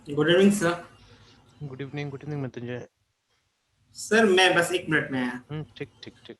Good evening sir. Good evening Mrityunjay. Sir मैं बस 1 minute में आया। ठीक ठीक ठीक।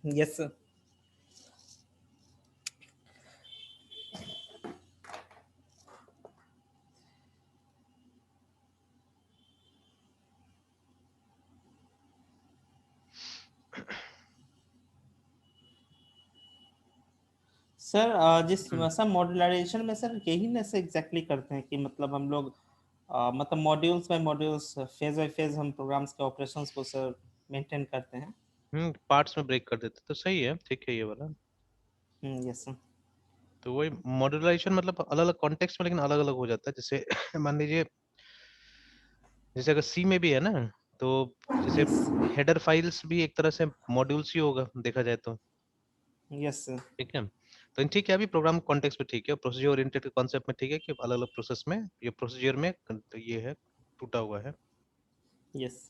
Yes sir. सर सर मॉड्यूलराइजेशन में सर यही ना सर एग्जैक्टली करते हैं कि मतलब हम लोग मतलब modules by modules phase by phase हम प्रोग्राम्स के ऑपरेशंस को सर मेंटेन करते हैं। पार्ट्स में ब्रेक कर देते तो सही है, ठीक है ये वाला। Yes sir. तो वही मॉड्यूलराइजेशन मतलब अलग अलग कॉन्टेक्स्ट में लेकिन अलग अलग हो जाता है। जैसे मान लीजिए, जैसे अगर सी में भी है ना, तो जैसे यस हेडर फाइल्स भी एक तरह से मॉड्यूल्स ही होगा देखा जाए तो। Yes sir. ठीक है, तो ठीक है, अभी प्रोग्राम कॉन्टेक्स्ट में ठीक है, प्रोसीजर ओरिएंटेड कॉन्सेप्ट में ठीक है कि अलग अलग प्रोसेस में ये प्रोसीजर में ये है, टूटा हुआ है। यस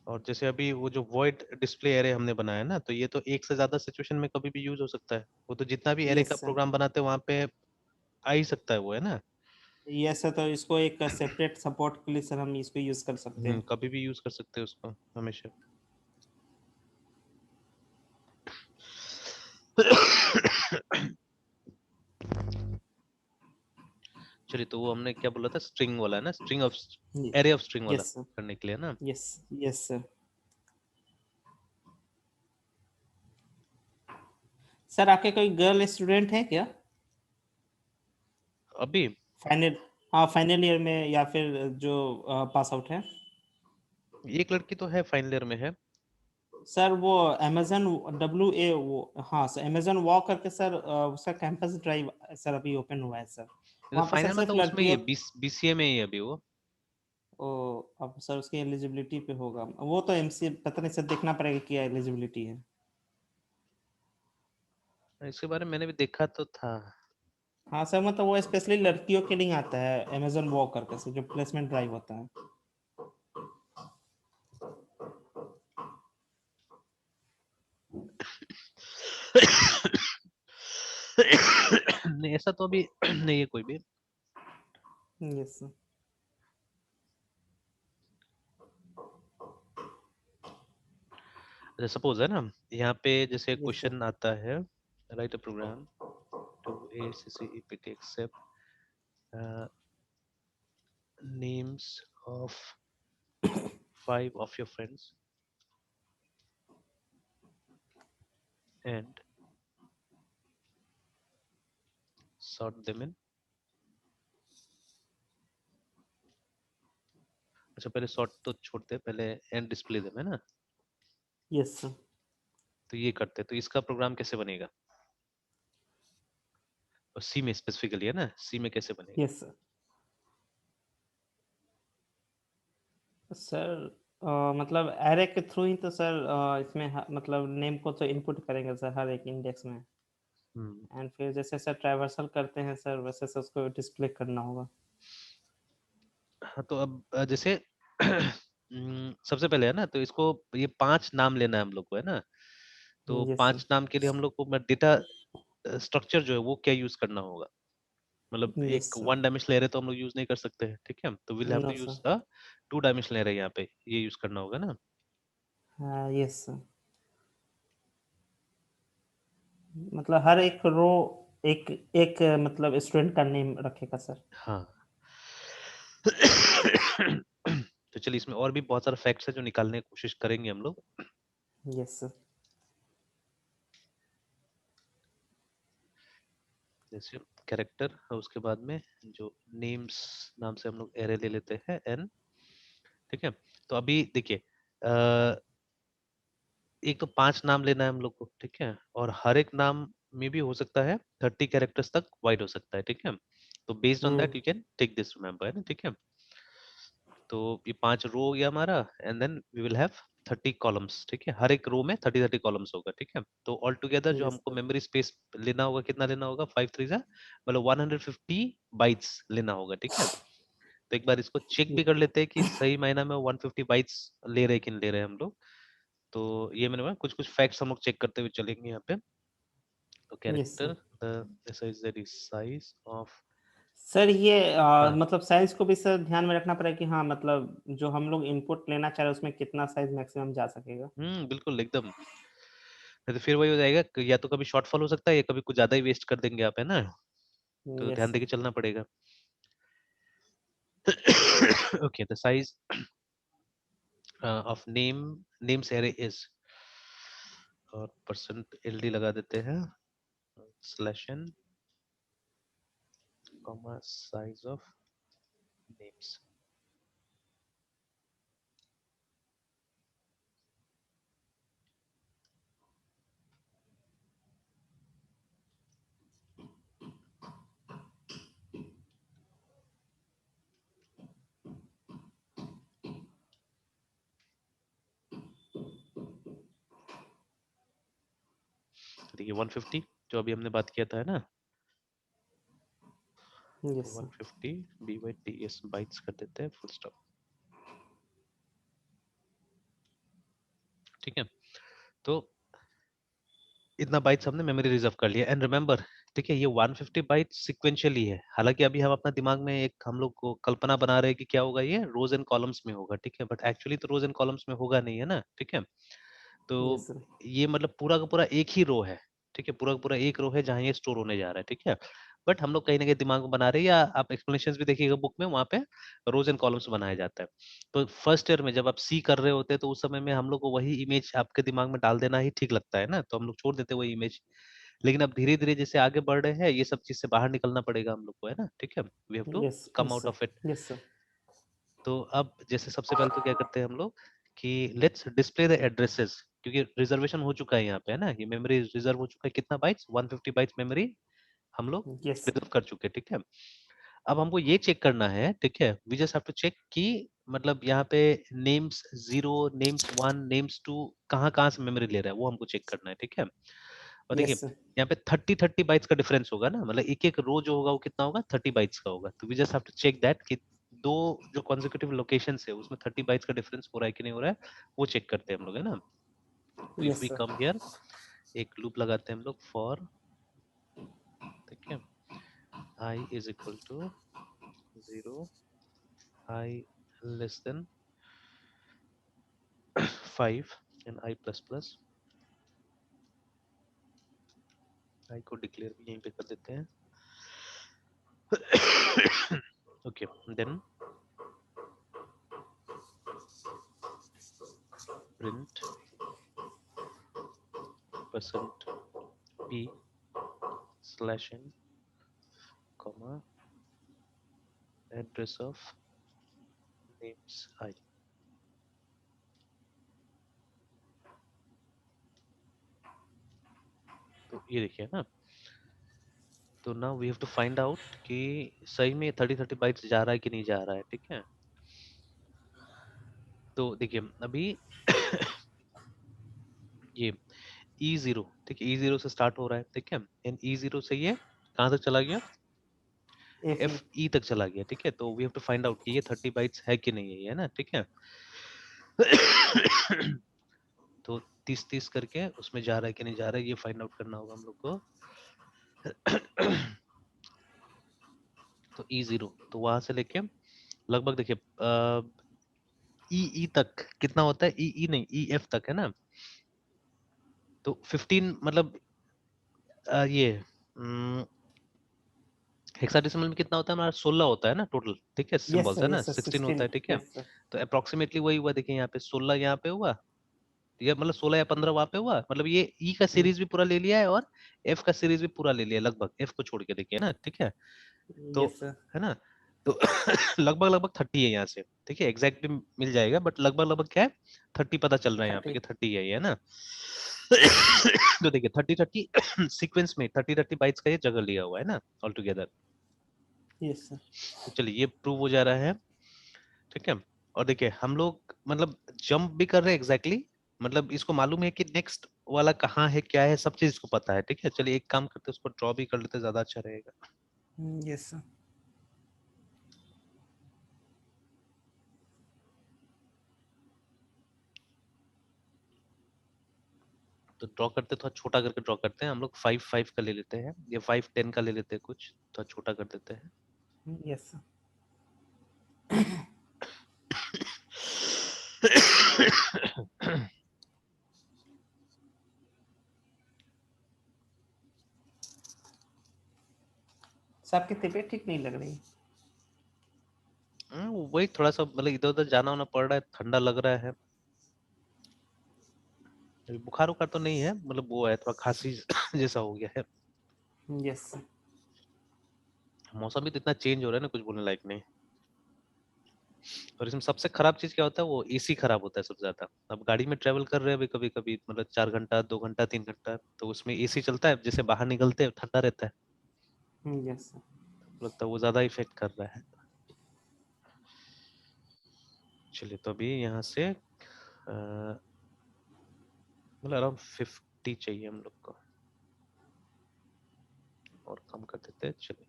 और जैसे अभी वो जो वॉइड डिस्प्ले एरे हमने बनाया ना, तो ये तो एक से ज्यादा सिचुएशन में कभी भी यूज हो सकता है। वो तो जितना भी एरे का यस सर। प्रोग्राम बनाते हैं वहां पे आ ही सकता है वो, है ना। यस सर, तो इसको एक सेपरेट सपोर्ट के लिए सर हम इसको यूज कर सकते हैं। कभी भी यूज कर सकते हैं उसको हमेशा। चलिए, तो वो हमने क्या बोला था, स्ट्रिंग वाला है ना, string of array of string वाला यस सर। करने के लिए ना। Yes yes sir. सर आपके कोई गर्ल स्टूडेंट हैं क्या अभी फाइनल? हाँ फाइनल ईयर में या फिर जो पास आउट है। एक लड़की तो है, फाइनल ईयर में है। सर वो अमेजन WA वो, हाँ सर अमेजन वॉक करके सर उसका कैंपस ड्राइव सर अभी ओपन हुआ है सर। वहाँ पे सर फाइनल सिर्फ मतलब उसमें ही है, लड़कियों। BCA में ही है अभी वो। ओ, अब सर उसकी एलिजिबिलिटी पे होगा वो तो MC पता नहीं सर, देखना पड़ेगा क्या एलिजिबिलिटी है। इसके बारे में मैंने भी देखा तो था। हाँ सर, मतलब वो स्पेशली लड़कियों के लिए आता है अमेजन वॉक करके सर, जो प्लेसमेंट ड्राइव होता है। नहीं, ऐसा तो अभी नहीं है कोई भी। Yes sir. अच्छा, सपोज है ना, यहाँ पे जैसे Yes, sir. क्वेश्चन आता है, write a program to ACCEPT accept names of 5 of your friends and sort them in, अच्छा पहले सॉर्ट तो छोड़ते हैं, पहले एंड डिस्प्ले देम है ना, Yes, sir. तो ये करते हैं, तो इसका प्रोग्राम कैसे बनेगा, और सी में स्पेसिफिकली है ना, सी में कैसे बनेगा? Yes, sir. सर मतलब एरे के थ्रू ही तो सर इसमें मतलब नेम को तो इनपुट करेंगे सर हर एक इंडेक्स में, हम्म, एंड फिर जैसे सर ट्रैवर्सल करते हैं सर वैसे सर उसको डिस्प्ले करना होगा। हाँ तो अब जैसे सबसे पहले है ना, तो इसको ये 5 नाम लेना है हम लोग को, है ना, तो यस सर। 5 नाम के लिए हम लोग को डेटा स्ट्रक्चर जो है वो क्या यूज करना होगा, मतलब यस एक सर। 1 डायमेंशनल एरे तो हम लोग यूज नहीं कर सकते हैं, ठीक है, तो will have to know use sir. A 2 dimensional array, यहाँ पे ये यूज करना होगा ना। हाँ यस सर। मतलब हर एक रो एक एक मतलब स्टूडेंट का नेम रखेगा सर। हाँ तो चलिए, इसमें और भी बहुत सारे फैक्ट्स है जो निकालने की कोशिश करेंगे हम लोग। Yes sir. जैसे कैरेक्टर, और उसके बाद में जो नेम्स नाम से हम लोग एरे ले लेते हैं एन, ठीक है। तो अभी देखिए, एक तो 5 नाम लेना है हम लोग को, ठीक है, और हर एक नाम में भी हो सकता है 30 कैरेक्टर्स तक वाइड हो सकता है, ठीक है, तो based on that you can take this, remember, है ना, ठीक है। तो ये 5 रो हो गया हमारा, and then we will have 30 columns, ठीक है, हर एक रो में 30 कॉलम्स होगा, ठीक है, तो ऑल टुगेदर जो यस हमको सर। मेमोरी स्पेस लेना होगा, कितना लेना होगा, 5 3 जा मतलब 150 बाइट्स लेना होगा, ठीक है। तो एक बार इसको चेक भी कर लेते हैं कि सही मायना में 150 बाइट्स ले रहे हैं कि नहीं ले रहे हैं हम लोग। तो ये मैंने बोला, कुछ कुछ फैक्ट्स हम लोग चेक करते हुए चलेंगे यहाँ पे। तो yes character, sir. The size of, sir ये हाँ, मतलब साइज को भी सर ध्यान में रखना पड़ेगा कि हाँ मतलब जो हम लोग इनपुट लेना चाह रहे हैं उसमें कितना साइज मैक्सिमम जा सकेगा। बिल्कुल एकदम, नहीं तो फिर वही हो जाएगा कि या तो कभी शॉर्टफॉल हो सकता है, या कभी कुछ ज्यादा ही वेस्ट कर देंगे आप, है ना, तो यस ध्यान सर। देके चलना पड़ेगा। Okay, the size of names array is, और परसेंट एलडी लगा देते हैं, slash N, comma size of names. देखिए 150 जो अभी हमने बात किया था, है ना, तो यस सर। 150 BYTS बाइट्स कर देते हैं, फुल स्टॉप, ठीक है। तो इतना बाइट्स हमने मेमोरी रिजर्व कर लिया, एंड रिमेंबर, ठीक है, ये 150 बाइट्स सिक्वेंशियली है, हालांकि अभी हम अपना दिमाग में एक हम लोग को कल्पना बना रहे हैं कि क्या होगा, ये रोज एंड कॉलम्स में होगा, ठीक है, बट एक्चुअली तो रोज एंड कॉलम्स में होगा नहीं, है ना, ठीक है। तो यस सर। ये मतलब पूरा का पूरा एक ही रो है, ठीक है, पूरा का पूरा एक रो है जहाँ ये स्टोर होने जा रहा है, ठीक है, बट हम लोग कहीं ना कहीं दिमाग में बना रहे हैं, या आप एक्सप्लेनेशन भी देखिएगा बुक में, वहाँ पे रोज एंड कॉलम्स बनाया जाता है। तो फर्स्ट ईयर में जब आप सी कर रहे होते हैं, तो उस समय में हम लोग को वही इमेज आपके दिमाग में डाल देना ही ठीक लगता है ना, तो हम लोग छोड़ देते हैं वही इमेज। लेकिन अब धीरे धीरे जैसे आगे बढ़ रहे हैं, ये सब चीज से बाहर निकलना पड़ेगा हम लोग को, है ना, ठीक है, we have to yes come yes out sir. Of it. Yes sir. तो अब जैसे सबसे पहले तो क्या करते हैं हम लोग कि लेट्स डिस्प्ले द एड्रेसेस, क्योंकि रिजर्वेशन हो चुका है यहाँ पे, है ना, ये मेमोरी रिजर्व हो चुका है, कितना बाइट्स, 150 बाइट्स मेमोरी हम लोग यस सर। रिजर्व कर चुके हैं, ठीक है। अब हमको ये चेक करना है, ठीक है, we just have to check कि मतलब यहाँ पे नेम्स 0, नेम्स 1, नेम्स 2 कहाँ कहाँ से मेमोरी ले रहा है, वो हमको चेक करना है, ठीक है। और देखिए यस सर। यहाँ पे 30 बाइट्स का डिफरेंस होगा ना, मतलब एक एक रो जो होगा वो कितना होगा, 30 बाइट्स का होगा, तो we just have to check that कि दो जो कॉन्जिक्यूटिव लोकेशंस है उसमें 30 बाइट्स का डिफरेंस हो रहा है कि नहीं हो रहा है, वो चेक करते हैं हम लोग, है ना। तो if yes we sir. Come here, एक लूप लगाते हैं हम लोग फॉर, ठीक है, I is equal to 0, I less than 5 and I++, I को डिक्लेयर भी यहीं पे कर देते हैं। Okay, then print %p/n, comma address of names I। तो ये देखिए ना, तो now we have to find out कि सही में 30 बाइट्स जा रहा है कि नहीं जा रहा है, ठीक है। तो देखिए अभी ये E0, ठीक है, E0 से स्टार्ट हो रहा है, ठीक है, एंड E0 से ये कहाँ तक चला गया, FE तक चला गया, ठीक है। तो we have to find out कि ये 30 बाइट्स है कि नहीं है ना, ठीक है। तो 30 करके उसमें जा रहा है कि नहीं जा रहा है, ये फाइंड आउट करना होगा हम लोग को। तो E0 तो वहां से लेके लगभग देखिए ई तक कितना होता है, ई नहीं EF तक है ना। तो 15 मतलब ये हेक्साडेसिमल में कितना होता है हमारा, 16 होता है ना टोटल, ठीक है, सिंबल्स है ना, यस सर 16 होता 16 है, ठीक है। यस सर तो अप्रोक्सीमेटली वही हुआ, देखिए यहाँ पे 16 यहाँ पे हुआ, ये मतलब 16 या 15 वहां पे हुआ, मतलब ये ई का सीरीज भी पूरा ले लिया है और एफ का सीरीज भी पूरा ले लिया है, लगभग एफ को छोड़ के देखिए ना, ठीक है। तो यस सर है ना, तो लगभग लगभग 30 है यहाँ से, ठीक है, एग्जैक्टली मिल जाएगा बट लगभग लगभग क्या है 30 पता चल रहा है यहाँ पे 30 कि 30 है ये, है ना। तो देखिए 30 सीक्वेंस में 30 बाइट्स का ये जगह लिया हुआ है ना ऑल टुगेदर। यस सर तो चलिए ये प्रूव हो जा रहा है, ठीक है। और देखिए हम लोग मतलब जंप भी कर रहे हैं एग्जैक्टली, मतलब इसको मालूम है कि नेक्स्ट वाला कहाँ है क्या है, सब चीज इसको पता है, ठीक है। चलिए एक काम करते हैं, उसको ड्रॉ भी कर लेते हैं, ज्यादा अच्छा रहेगा। यस सर तो ड्रॉ करते थोड़ा छोटा करके ड्रॉ करते हैं हम लोग, 5 5 का ले लेते हैं, ये 5 10 का ले लेते हैं, कुछ थोड़ा छोटा कर देते हैं। यस सर सर आपकी तबीयत ठीक नहीं लग रही। वही थोड़ा सा मतलब इधर उधर जाना होना पड़ रहा है, ठंडा लग रहा है। अभी बुखार उखार तो नहीं है, मतलब वो है थोड़ा खांसी जैसा हो गया है। यस सर मौसम भी तो इतना चेंज हो रहा है ना, कुछ बोलने लायक नहीं। और इसमें सबसे खराब चीज क्या होता है, वो एसी खराब होता है सबसे ज्यादा। अब गाड़ी में ट्रेवल कर रहे हैं अभी, कभी कभी मतलब 4 घंटा 2 घंटा 3 घंटा, तो उसमें एसी चलता है, जैसे बाहर निकलते हैं ठंडा रहता है, यस सर तो लगता है वो ज्यादा इफेक्ट कर रहा है। चलिए तो अभी यहाँ से मतलब अराउंड 50 चाहिए हम लोग को, और कम कर देते हैं। चलिए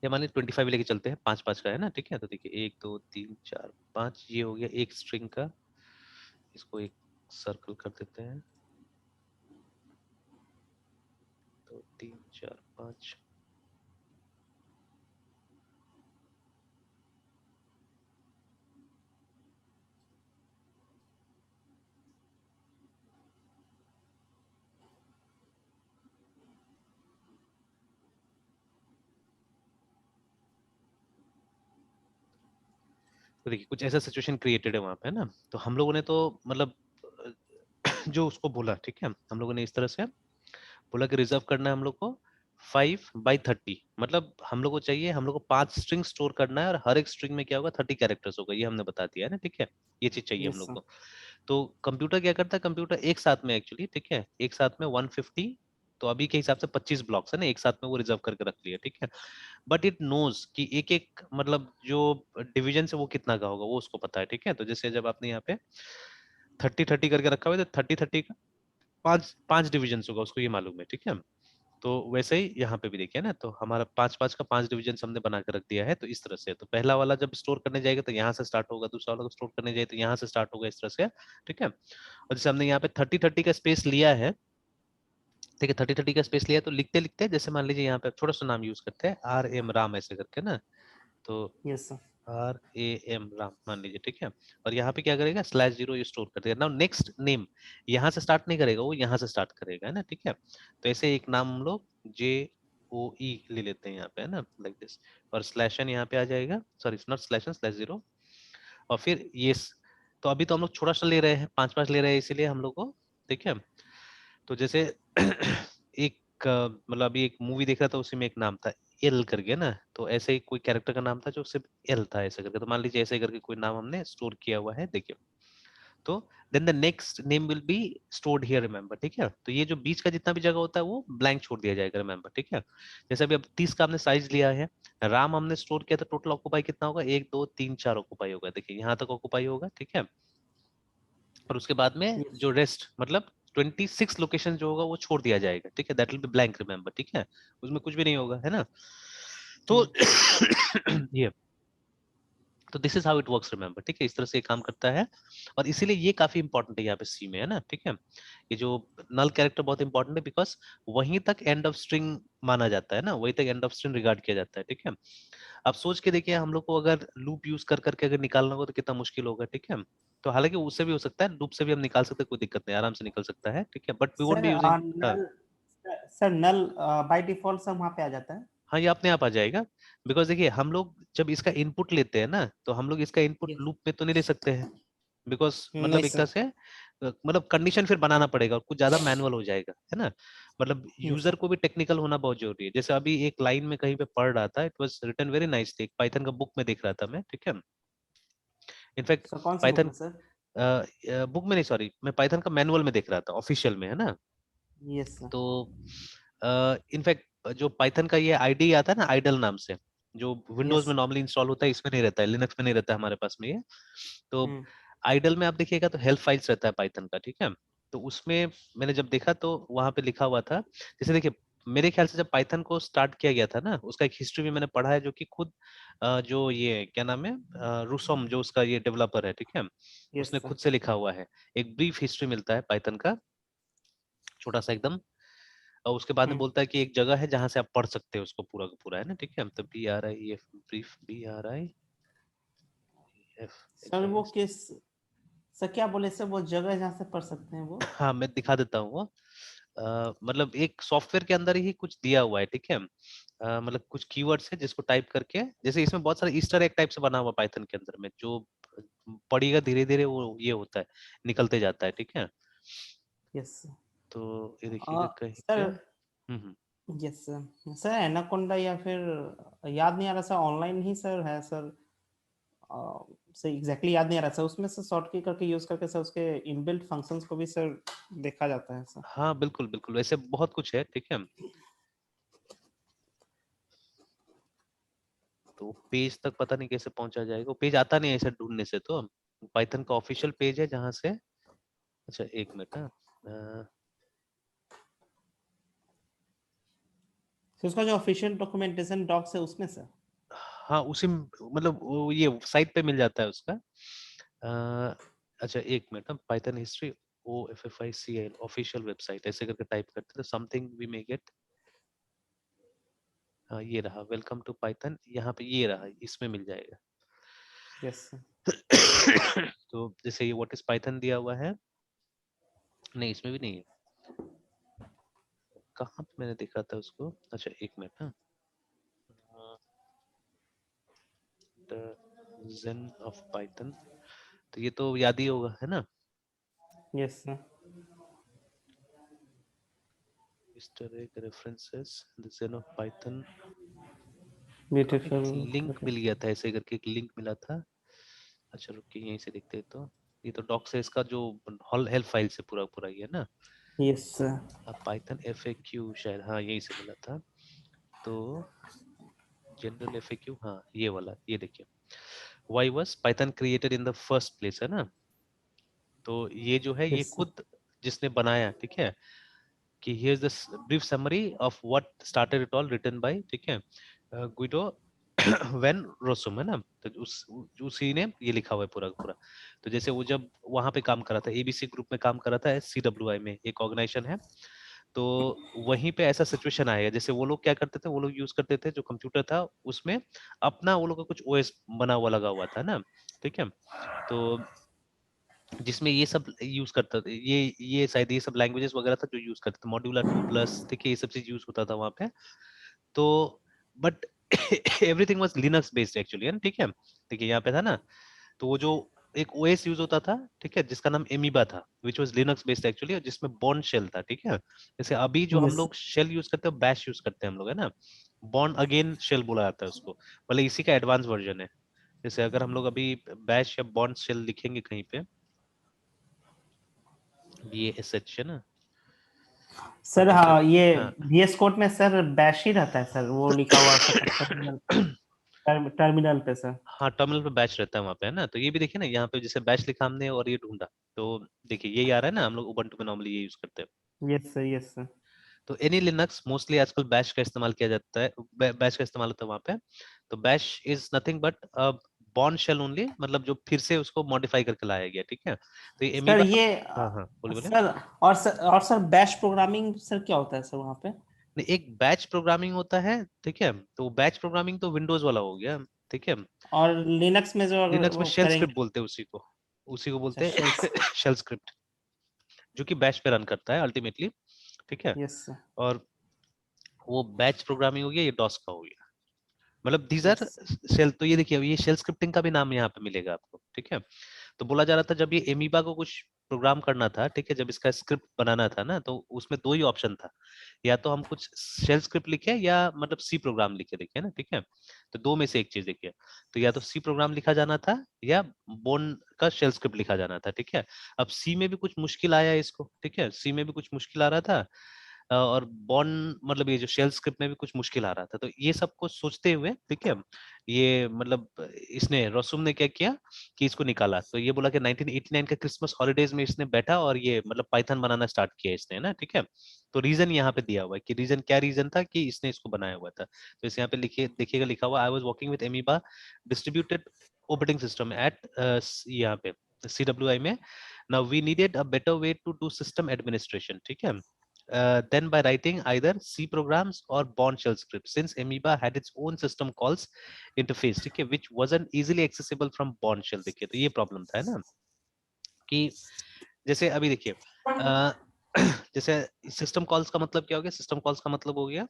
ये मान लीजिए 25 लेके चलते हैं, 5 5 का है ना, ठीक है। तो देखिए 1 2 3 4 5 ये हो गया एक स्ट्रिंग का, इसको एक सर्कल कर देते हैं। 2 3 4 5। तो देखिए कुछ ऐसा सिचुएशन क्रिएटेड है वहां पे, है ना। तो हम लोगों ने तो मतलब जो उसको बोला, ठीक है, हम लोगों ने इस तरह से बोला कि रिजर्व करना है हम लोग को 5/30, मतलब हम लोग को चाहिए, हम लोग को 5 स्ट्रिंग स्टोर करना है, और हर एक स्ट्रिंग में क्या होगा 30 कैरेक्टर्स होगा, ये हमने बता दिया है ना, ठीक है। ये चीज चाहिए हम यस लोग सर को। तो कंप्यूटर क्या करता है, कंप्यूटर एक साथ में एक्चुअली, ठीक है, एक साथ में 150, तो अभी के हिसाब से 25 ब्लॉक्स है ना, एक साथ में वो रिजर्व करके रख लिया, ठीक है। बट इट नोज कि एक एक मतलब जो डिवीजन से वो कितना का होगा, वो उसको पता है, ठीक है। तो जैसे जब आपने यहाँ पे 30 30 करके रखा हुआ है, तो 30 30 का पांच पांच डिवीजन होगा, उसको ये मालूम है, ठीक है। तो वैसे ही यहाँ पे भी देखिए ना, तो हमारा 5 5 का 5 डिवीजन हमने बना के रख दिया है। तो इस तरह से तो पहला वाला जब स्टोर करने जाएगा तो यहाँ से स्टार्ट होगा, दूसरा वाला को स्टोर करने जाए तो यहाँ से स्टार्ट होगा, इस तरह से, ठीक है। और जैसे हमने यहाँ पे 30 30 का स्पेस लिया है, ठीक है, 30 30 का स्पेस लिया, तो लिखते लिखते जैसे मान लीजिए यहाँ पे छोटा सा नाम यूज करते हैं, RM राम ऐसे करके ना। तो यस सर RAM राम मान लीजिए, ठीक है। और यहाँ पे क्या करेगा, /0 ये स्टोर कर देगा। नाउ नेक्स्ट नेम यहाँ से स्टार्ट नहीं करेगा, वो यहाँ से स्टार्ट करेगा, है ना, ठीक है। तो ऐसे एक नाम हम लोग JOE ले लेते हैं यहाँ पे, है ना, लाइक दिस। और /n यहाँ पे आ जाएगा, सॉरी नॉट /n, /0। और फिर ये तो अभी तो हम लोग छोटा सा ले रहे हैं, 5 5 ले रहे हैं, इसीलिए हम लोग को, ठीक है। तो जैसे एक मतलब अभी एक मूवी देख रहा था, उसी में एक नाम था एल करके ना, तो ऐसे ही कोई कैरेक्टर का नाम था जो सिर्फ एल था ऐसे करके। तो मान लीजिए ऐसे करके कोई नाम हमने स्टोर किया हुआ है, देखिए। तो then the next name will be stored here, remember, ठीक है। तो ये जो बीच का जितना भी जगह होता है वो ब्लैंक छोड़ दिया जाएगा, रिमेंबर, ठीक है। जैसे अभी अब 30 का हमने साइज लिया है, राम हमने स्टोर किया, तो टोटल ऑक्यूपाई कितना होगा, 1 2 3 4 ऑक्यूपाई होगा, देखिए यहाँ तक ऑक्यूपाई होगा, ठीक है। और उसके बाद में यस जो रेस्ट मतलब 26 लोकेशन जो होगा वो छोड़ दिया जाएगा, ठीक है। That will be blank, remember, ठीक है। उसमें कुछ भी नहीं होगा, है ना। तो ये तो this is how it works, remember, ठीक है। इस तरह से ये काम करता है। और इसीलिए ये काफी इंपॉर्टेंट है यहाँ पे सी में, है ना, ठीक है। ये जो नल कैरेक्टर बहुत इंपॉर्टेंट है, बिकॉज वहीं तक एंड ऑफ स्ट्रिंग माना जाता है ना, वहीं तक एंड ऑफ स्ट्रिंग रिगार्ड किया जाता है, ठीक है। आप सोच के देखिए, हम लोग को अगर लूप यूज कर करके अगर निकालना हो तो कितना मुश्किल होगा, ठीक है। तो हालांकि उससे भी हो सकता है, लूप से भी हम निकाल सकते हैं, कोई दिक्कत नहीं, आराम से निकल सकता है, ठीक है। But we won't sir, be using. हाँ, null, sir null by default सब वहाँ पे आ जाता है। हाँ, ये अपने आप आ जाएगा। बिकॉज देखिए, हम लोग जब इसका इनपुट लेते हैं ना, तो हम लोग इसका इनपुट यस। लूप में तो नहीं ले सकते हैं। बिकॉज मतलब नहीं एक तरह सर। से मतलब कंडीशन फिर बनाना पड़ेगा, और कुछ ज्यादा मैनुअल हो जाएगा, है ना। मतलब यस। यूजर को भी टेक्निकल होना बहुत जरूरी है। जैसे अभी एक लाइन में कहीं पे पढ़ रहा था, it was written very nicely, एक पाइथन का बुक में देख रहा था मैं, ठीक है। इनफैक्ट सर कौन सी बुक पाइथन में सर? बुक में नहीं, सॉरी, मैं पाइथन का मैनुअल में देख रहा था, ऑफिशियल में, है ना। Yes sir. तो इनफैक्ट जो पाइथन का ये आईडी आता है ना, आइडल नाम से, जो विंडोज में यस। नॉर्मली इंस्टॉल होता है, इसमें नहीं रहता है, लिनक्स में नहीं रहता है हमारे पास में ये। तो हम्म। आइडल में आप देखिएगा तो हेल्प फाइल्स रहता है पाइथन का, ठीक है। तो उसमें मैंने जब देखा तो वहां पे लिखा हुआ था, जैसे देखिए, मेरे ख्याल से जब पाइथन को स्टार्ट किया गया था ना, उसका एक हिस्ट्री भी मैंने पढ़ा है, जो कि खुद जो ये क्या नाम है, रूसोम, जो उसका ये डेवलपर है, ठीक है, यस उसने सर। खुद से लिखा हुआ है। एक ब्रीफ हिस्ट्री मिलता है पाइथन का, छोटा सा एकदम। और उसके बाद में हम्म। बोलता है कि एक जगह है जहां से आप पढ़ सकते हो उसको पूरा का पूरा, है ना, ठीक है। तो BRIEF ब्रीफ, सर वो BRIEF। किस, सर क्या बोले सर, वो जगह जहाँ से पढ़ सकते हैं वो? हाँ, मैं दिखा देता हूँ वो। मतलब एक सॉफ्टवेयर के अंदर ही कुछ दिया हुआ है, ठीक है। मतलब कुछ कीवर्ड्स है जिसको टाइप करके, जैसे इसमें बहुत सारे ईस्टर एग टाइप से बना हुआ पाइथन के अंदर में, जो पढ़ेगा धीरे धीरे वो ये होता है, निकलते जाता है, ठीक है। यस तो ये देखिएगा कहीं पे। Sir. Yes sir. Sir anaconda या फिर याद नहीं आ रहा सर, ऑनलाइन ही सर है सर। सर एग्जैक्टली याद नहीं आ रहा सर, उसमें सर शॉर्ट की करके यूज करके सर उसके इनबिल्ट फंक्शंस को भी सर देखा जाता है सर। हाँ, बिल्कुल बिल्कुल, वैसे बहुत कुछ है, ठीक है। तो पेज तक पता नहीं कैसे पहुंचा जाएगा, वो पेज आता नहीं है ऐसे ढूंढने से। तो पाइथन का ऑफिशियल पेज है जहां से, अच्छा एक मिनट, हाँ। अ, सर उसका जो ऑफिशियल डॉक्यूमेंटेशन डॉक्स है उसमें सर। हाँ, उसी मतलब वो ये साइट पे मिल जाता है उसका। अच्छा एक minute, Python history, OFFICL official website, ऐसे करके टाइप करते तो समथिंग वी मे गेट। हाँ, ये रहा, वेलकम टू पाइथन, यहाँ पे ये रहा, इसमें मिल जाएगा। Yes sir. तो जैसे ये व्हाट इज पाइथन दिया हुआ है, नहीं इसमें भी नहीं है। कहाँ पे मैंने देखा था उसको, अच्छा एक मिनट, हाँ। जेन ऑफ पाइथन, तो ये तो याद ही होगा, है ना। Yes sir. Easter egg references, the zen of Python. कहाँ एक ब्यूटीफुल। लिंक मिल गया था, ऐसे करके एक लिंक मिला था। अच्छा रुकिए, यहीं से देखते हैं। तो ये तो डॉक्स है, इसका जो हेल्प फाइल से पूरा पूरा ये है ना। Yes sir. पाइथन FAQ शायद, हाँ यहीं से मिला था। तो जनरल FAQ, हाँ ये वाला, ये देखिए, why was Python created in the first place, है ना। तो ये जो है ये यस सर। खुद जिसने बनाया, ठीक है, कि here is the brief summary of what started it all, written by, ठीक है, गुइडो वेन रोसुम, है ना। तो उसी ने ये लिखा हुआ है पूरा का पूरा। तो जैसे वो जब वहां पे काम कर रहा था, ABC ग्रुप में काम कर रहा था, CWI में एक ऑर्गेनाइजेशन है, तो वहीं पे ऐसा सिचुएशन आएगा, जैसे वो लोग क्या करते थे, वो लोग यूज करते थे जो कंप्यूटर था उसमें अपना वो लोग का कुछ ओएस बना हुआ लगा हुआ था ना, ठीक है। तो जिसमें ये सब यूज करता था, ये शायद ये सब लैंग्वेजेस वगैरह था जो यूज करते थे, मॉड्यूलर 2+, ठीक है, ये सब चीज यूज होता था वहां पे। तो but everything was Linux based actually, है ना, ठीक है। देखिए यहाँ पे था ना, तो वो जो एक ओएस यूज होता था, ठीक है, जिसका नाम एमीबा था, which was Linux based actually, और जिसमें बॉर्न शेल था, ठीक है। जैसे अभी जो हम यस लोग शेल यूज करते हैं, बैश यूज करते हैं हम लोग, है ना, बॉर्न अगेन शेल बोला जाता है उसको, मतलब इसी का एडवांस वर्जन है। जैसे अगर हम लोग अभी बैश या बॉर्न शेल लिखेंगे कहीं पे, BASH है ना, सर। तो जब, हाँ, ये हाँ VS कोड में सर बैश ही रहता है सर, वो लिखा हुआ सर टर्मिनल पे, टर्मिनल पे सर। हाँ टर्मिनल पे बैच रहता है वहाँ पे, है ना। तो ये भी देखिए ना, यहाँ पे जैसे बैच लिखा हमने और ये ढूंढा, तो देखिए यही आ रहा है ना, हम लोग उबंटू में नॉर्मली ये यूज करते हैं। Yes sir, yes sir. तो एनी लिनक्स मोस्टली आजकल बैश का इस्तेमाल किया जाता है, बैश का इस्तेमाल होता है वहाँ पे। तो bash is nothing but Bourne shell only, मतलब जो फिर से उसको मॉडिफाई करके लाया गया, ठीक है। तो ये सर एमीबा, ये हाँ हाँ बोलिए बोलिए। सर, और सर बैश प्रोग्रामिंग सर क्या होता है सर वहाँ पे? नहीं, एक बैच प्रोग्रामिंग होता है, ठीक है, तो बैच प्रोग्रामिंग तो विंडोज वाला हो गया, ठीक है। और लिनक्स में जो अगर लिनक्स में वो शेल स्क्रिप्ट करेंगे? बोलते हैं उसी को, उसी को अच्छा, बोलते शेल्स। हैं शेल स्क्रिप्ट, जो कि बैश पे रन करता है अल्टीमेटली, ठीक है। Yes sir. और वो बैच प्रोग्रामिंग हो गया, ये डॉस का हो गया, मतलब दीज आर यस। शेल। तो ये देखिए, ये शेल स्क्रिप्टिंग का भी नाम यहाँ पे मिलेगा आपको, ठीक है। तो बोला जा रहा था जब ये एमीबा को कुछ प्रोग्राम करना था, ठीक है, जब इसका स्क्रिप्ट बनाना था ना, तो उसमें दो ही ऑप्शन था, या तो हम कुछ शेल स्क्रिप्ट लिखे या मतलब सी प्रोग्राम लिखे, देखिए ना, ठीक है। तो दो में से एक चीज देखिए, तो या तो सी प्रोग्राम लिखा जाना था या बोन का शेल स्क्रिप्ट लिखा जाना था, ठीक है। अब सी में भी कुछ मुश्किल आया इसको, ठीक है, सी में भी कुछ मुश्किल आ रहा था, और बॉन मतलब ये जो शेल स्क्रिप्ट में भी कुछ मुश्किल आ रहा था। तो ये सब कुछ सोचते हुए, ठीक है, ये मतलब इसने रसूम ने क्या किया कि इसको निकाला। तो ये बोला कि 1989 का क्रिसमस हॉलीडेज में इसने बैठा और ये मतलब पाइथन बनाना स्टार्ट किया इसने, ना, ठीक है। तो रीजन यहाँ पे दिया हुआ है कि रीजन क्या रीजन था कि इसने इसको बनाया हुआ था। तो इस यहाँ पे लिखिए, देखिएगा लिखा हुआ, I was working with Amoeba distributed operating system at यहाँ पे CWI में। Now we needed a better way to do system administration, ठीक है, then by writing either C programs or Bourne shell scripts, since Amoeba had its own system calls interface, ठीक है, which wasn't easily accessible from Bourne shell। देखिए तो ये problem था, है ना, कि जैसे अभी देखिए, जैसे सिस्टम कॉल्स का मतलब क्या हो गया, सिस्टम कॉल्स का मतलब हो गया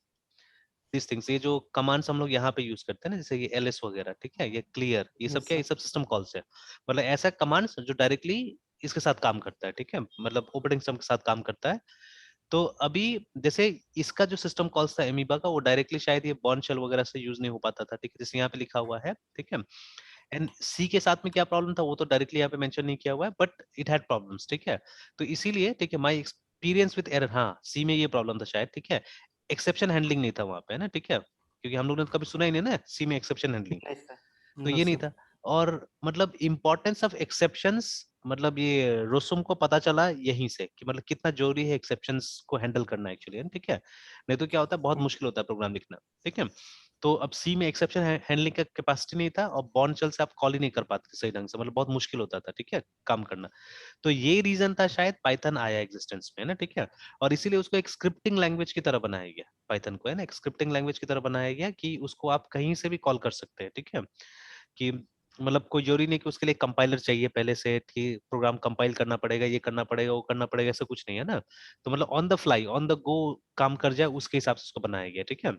दिस थिंग्स, ये जो कमांड्स हम लोग यहाँ पे यूज करते हैं ना, जैसे ये LS वगैरह, ठीक है, ये क्लियर, ये सब यस क्या, ये सर। सब सिस्टम कॉल्स है। मतलब ऐसा कमांड्स जो डायरेक्टली इसके साथ काम करता है, ठीक है, मतलब ऑपरेटिंग सिस्टम के साथ काम करता है। तो अभी जैसे इसका जो सिस्टम कॉल्स था एमीबा का, वो डायरेक्टली शायद ये बॉर्न शेल वगैरह से यूज नहीं हो पाता था, ठीक है, जैसे यहाँ पे लिखा हुआ है, ठीक है। एंड सी के साथ में क्या प्रॉब्लम था वो तो डायरेक्टली यहाँ पे मेंशन नहीं किया हुआ है, बट इट हैड प्रॉब्लम्स, ठीक है। तो इसीलिए, ठीक है, माय एक्सपीरियंस विद एरर, हाँ सी में ये प्रॉब्लम था शायद, ठीक है। एक्सेप्शन हैंडलिंग नहीं था वहाँ पे, है ना, ठीक है, क्योंकि हम लोग ने तो कभी सुना ही नहीं ना सी में एक्सेप्शन हैंडलिंग, नहीं सर। तो नो ये नहीं सर। था। और मतलब इम्पोर्टेंस ऑफ एक्सेप्शंस, मतलब ये रोसुम को पता चला यहीं से कि मतलब कितना जरूरी है एक्सेप्शंस को हैंडल करना एक्चुअली, ठीक है। नहीं तो क्या होता है, बहुत मुश्किल होता है प्रोग्राम लिखना, ठीक है। तो अब सी में एक्सेप्शन हैंडलिंग का कैपेसिटी नहीं था, और बॉर्न शेल से आप कॉल ही नहीं कर पाते सही ढंग से, मतलब बहुत मुश्किल होता था, ठीक है, काम करना। तो ये रीजन था शायद पाइथन आया एग्जिस्टेंस में, है ना, ठीक है। और इसीलिए उसको एक स्क्रिप्टिंग लैंग्वेज की तरह बनाया गया, पाइथन को, है ना, एक स्क्रिप्टिंग लैंग्वेज की तरह बनाया गया कि उसको आप कहीं से भी कॉल कर सकते हैं, ठीक है। कि मतलब कोई जरूरी नहीं कि उसके लिए कंपाइलर चाहिए पहले से, कि प्रोग्राम कंपाइल करना पड़ेगा, ये करना पड़ेगा, वो करना पड़ेगा, ऐसा कुछ नहीं है ना। तो मतलब on the fly, on the go काम कर जाए, उसके हिसाब से उसको बनाया गया, ठीक है।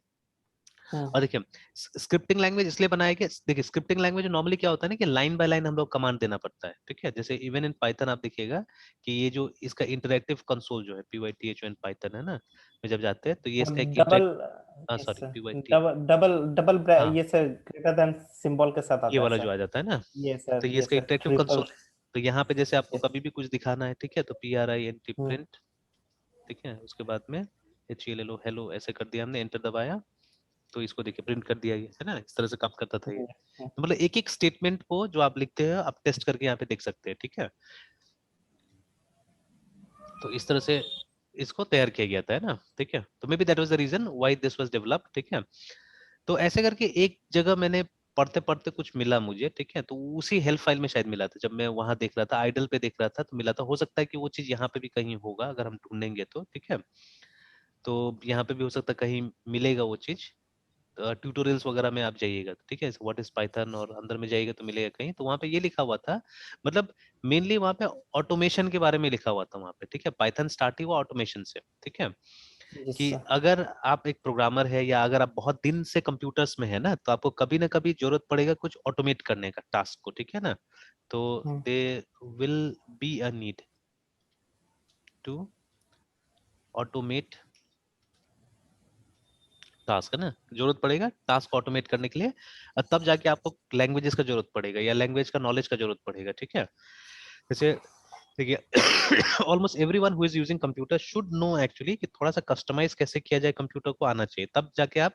और देखिए, स्क्रिप्टिंग लैंग्वेज इसलिए बनाया गया, देखिए स्क्रिप्टिंग लैंग्वेज नॉर्मली क्या होता है ना कि लाइन बाय लाइन हम लोग कमांड देना पड़ता है, ठीक है। जैसे इवन इन पाइथन आप देखिएगा कि ये जो इसका इंटरैक्टिव कंसोल जो है PyThon पाइथन, है ना, में जब जाते हैं तो ये इसका एक double. Interact, yes sorry sir. PYT, double double double हाँ ये सर ग्रेटर देन सिंबल के साथ ये आता है वाला जो सर। आ जाता है ना, ये तो सर, ये ये इसका सर इंटरेक्टिव ट्रिपल। कंसोल। तो यहाँ पे जैसे आपको यस। कभी भी कुछ दिखाना है, ठीक है, तो PRINT प्रिंट, ठीक है, उसके बाद में HELLO हेलो ऐसे कर दिया हमने, एंटर दबाया, तो इसको देखिए प्रिंट कर दिया, ये है ना, इस तरह से काम करता था ये। तो मतलब एक एक स्टेटमेंट को जो आप लिखते हैं आप टेस्ट करके यहाँ पे देख सकते हैं, ठीक है। तो इस तरह से इसको तैयार किया गया था, है ना, ठीक है। तो maybe that was the reason why this was developed, ठीक है। तो ऐसे करके एक जगह मैंने पढ़ते पढ़ते कुछ मिला मुझे, ठीक है, तो उसी हेल्प फाइल में शायद मिला था, जब मैं वहां देख रहा था, आइडल पे देख रहा था तो मिला था। हो सकता है कि वो चीज यहाँ पे भी कहीं होगा अगर हम ढूंढेंगे तो, ठीक है। तो यहाँ पे भी हो सकता है कहीं मिलेगा वो चीज, ट्यूटोरियल्स वगैरह में आप जाइएगा, ठीक है, व्हाट इज पाइथन, और अंदर में जाइएगा तो मिलेगा कहीं, तो वहाँ पे ये लिखा हुआ था, मतलब मेनली वहाँ पे ऑटोमेशन के बारे में लिखा हुआ था वहाँ पे, ठीक है, पाइथन स्टार्ट ही हुआ ऑटोमेशन से, ठीक है, यस कि सर। अगर आप एक प्रोग्रामर है या अगर आप बहुत दिन से कंप्यूटर्स में है ना, तो आपको कभी ना कभी जरूरत पड़ेगा कुछ ऑटोमेट करने का टास्क को, ठीक है ना, तो they will be a need to automate task, है ना, जरूरत पड़ेगा टास्क ऑटोमेट करने के लिए, तब जाके आपको लैंग्वेजेस का जरूरत पड़ेगा या लैंग्वेज का नॉलेज का जरूरत पड़ेगा, ठीक है, जैसे देखिए almost everyone who is using computer should know actually कि थोड़ा सा कस्टमाइज कैसे किया जाए कंप्यूटर को आना चाहिए, तब जाके आप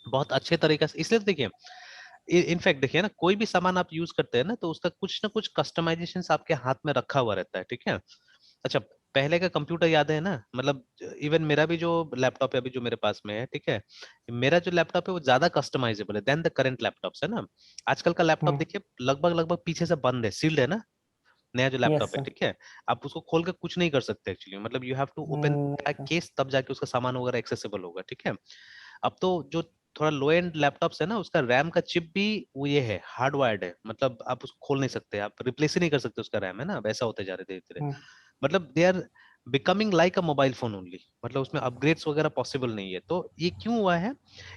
बहुत अच्छे तरीके से, इसलिए तो देखिए इनफैक्ट देखिए ना, कोई भी सामान आप यूज करते हैं ना, तो उसका कुछ ना कुछ कस्टमाइजेशन आपके हाथ में रखा हुआ रहता है, ठीक है। अच्छा, पहले का कंप्यूटर याद है ना, मतलब इवन मेरा भी जो लैपटॉप है अभी जो मेरे पास में है, ठीक है, मेरा जो लैपटॉप है वो ज्यादा कस्टमाइजेबल है देन द करंट लैपटॉप्स, है ना। आजकल का लैपटॉप देखिए लगभग लगभग पीछे से बंद है, सील्ड है ना, नया जो यस लैपटॉप है, सर। ठीक है, आप उसको खोल के कुछ नहीं कर सकते एक्चुअली, मतलब you have to open that case, तब जाके उसका सामान वगैरह एक्सेसिबल होगा, ठीक है। अब तो जो थोड़ा लो एंड लैपटॉप्स है ना, उसका रैम का चिप भी वो ये है, हार्ड वायर्ड है, मतलब आप उसको खोल नहीं सकते, आप रिप्लेस ही नहीं कर सकते उसका रैम, है ना, वैसा होते जा रहे धीरे धीरे, मतलब they are becoming like a mobile phone only, मतलब उसमें अपग्रेड्स वगैरह पॉसिबल नहीं है, तो ये क्यों हुआ है,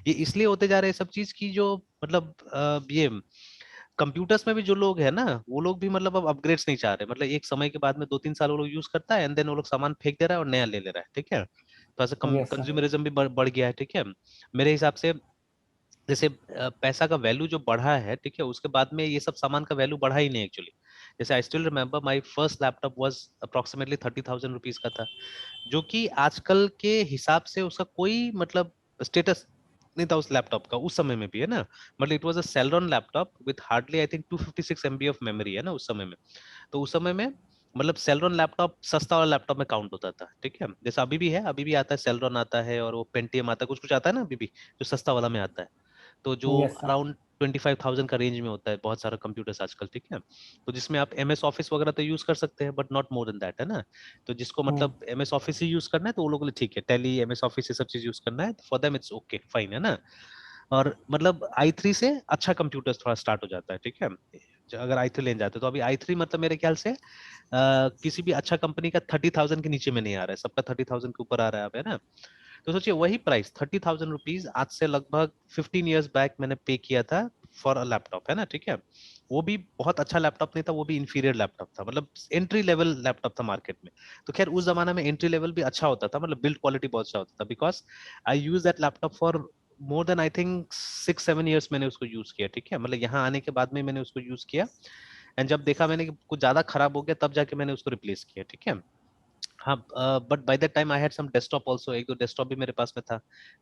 ये इसलिए होते जा रहे हैं सब चीज की, जो मतलब ये कंप्यूटर्स में भी जो लोग हैं ना, वो लोग भी मतलब अब अपग्रेड्स नहीं चाह रहे, मतलब एक समय के बाद में 2-3 साल वो लोग यूज करता है एंड देन वो लोग सामान फेंक दे रहा है और नया ले ले रहा है, ठीक है, तो ऐसा यस सर। कंज्यूमरिज्म भी बढ़ गया है, ठीक है, मेरे हिसाब से, जैसे पैसा का वैल्यू जो बढ़ा है, ठीक है, उसके बाद में ये सब सामान का वैल्यू बढ़ा ही नहीं एक्चुअली, जैसे I still remember my first laptop was approximately 30,000 rupees का था, जो कि आजकल के हिसाब से उसका कोई मतलब स्टेटस नहीं था उस लैपटॉप का उस समय में भी, है ना, मतलब it was a Celeron laptop with hardly I think 256 MB of memory, है ना, उस समय में, तो उस समय में मतलब सेलरॉन लैपटॉप सस्ता वाला लैपटॉप में काउंट होता था, ठीक है, जैसे अभी भी है, अभी भी आता है, सेलरॉन आता है और वो पेंटियम आता है, कुछ कुछ आता है ना अभी भी, जो सस्ता वाला में आता है, तो जो यस सर। अराउंड 25,000 का रेंज में होता है, बहुत सारा कंप्यूटर्स आजकल, ठीक है, तो जिसमें आप एमएस ऑफिस वगैरह तो यूज कर सकते हैं but not more than that, है ना, तो जिसको मतलब एमएस ऑफिस ही यूज करना है तो वो लोगों के लिए ठीक है, टैली एमएस ऑफिस ये सब चीज यूज करना है, for them it's okay fine, है ना, और मतलब i3 से अच्छा कंप्यूटर थोड़ा स्टार्ट हो जाता है, ठीक है, अगर i3 लेने जाते हो तो अभी i3 मतलब मेरे ख्याल से किसी भी अच्छा कंपनी का 30,000 के नीचे में नहीं आ रहा है, सबका 30,000 के ऊपर आ रहा है, अब है ना, तो सोचिए वही प्राइस 30,000 रुपीज आज से लगभग 15 years बैक मैंने पे किया था फॉर अ लैपटॉप, है ना, ठीक है, वो भी बहुत अच्छा लैपटॉप नहीं था, वो भी इंफीरियर लैपटॉप था, मतलब एंट्री लेवल लैपटॉप था मार्केट में, तो खैर उस जमाना में एंट्री लेवल भी अच्छा होता था, मतलब बिल्ड क्वालिटी बहुत अच्छा होता था, because I use that laptop for more than I think 6-7 years मैंने उसको यूज किया, ठीक है, मतलब यहाँ आने के बाद में मैंने उसको यूज किया, एंड जब देखा मैंने कि कुछ ज्यादा खराब हो गया तब जाके मैंने उसको रिप्लेस किया, ठीक है, हाँ, but by that time I had some desktop also, एक दो डेस्कटॉप भी मेरे पास में था,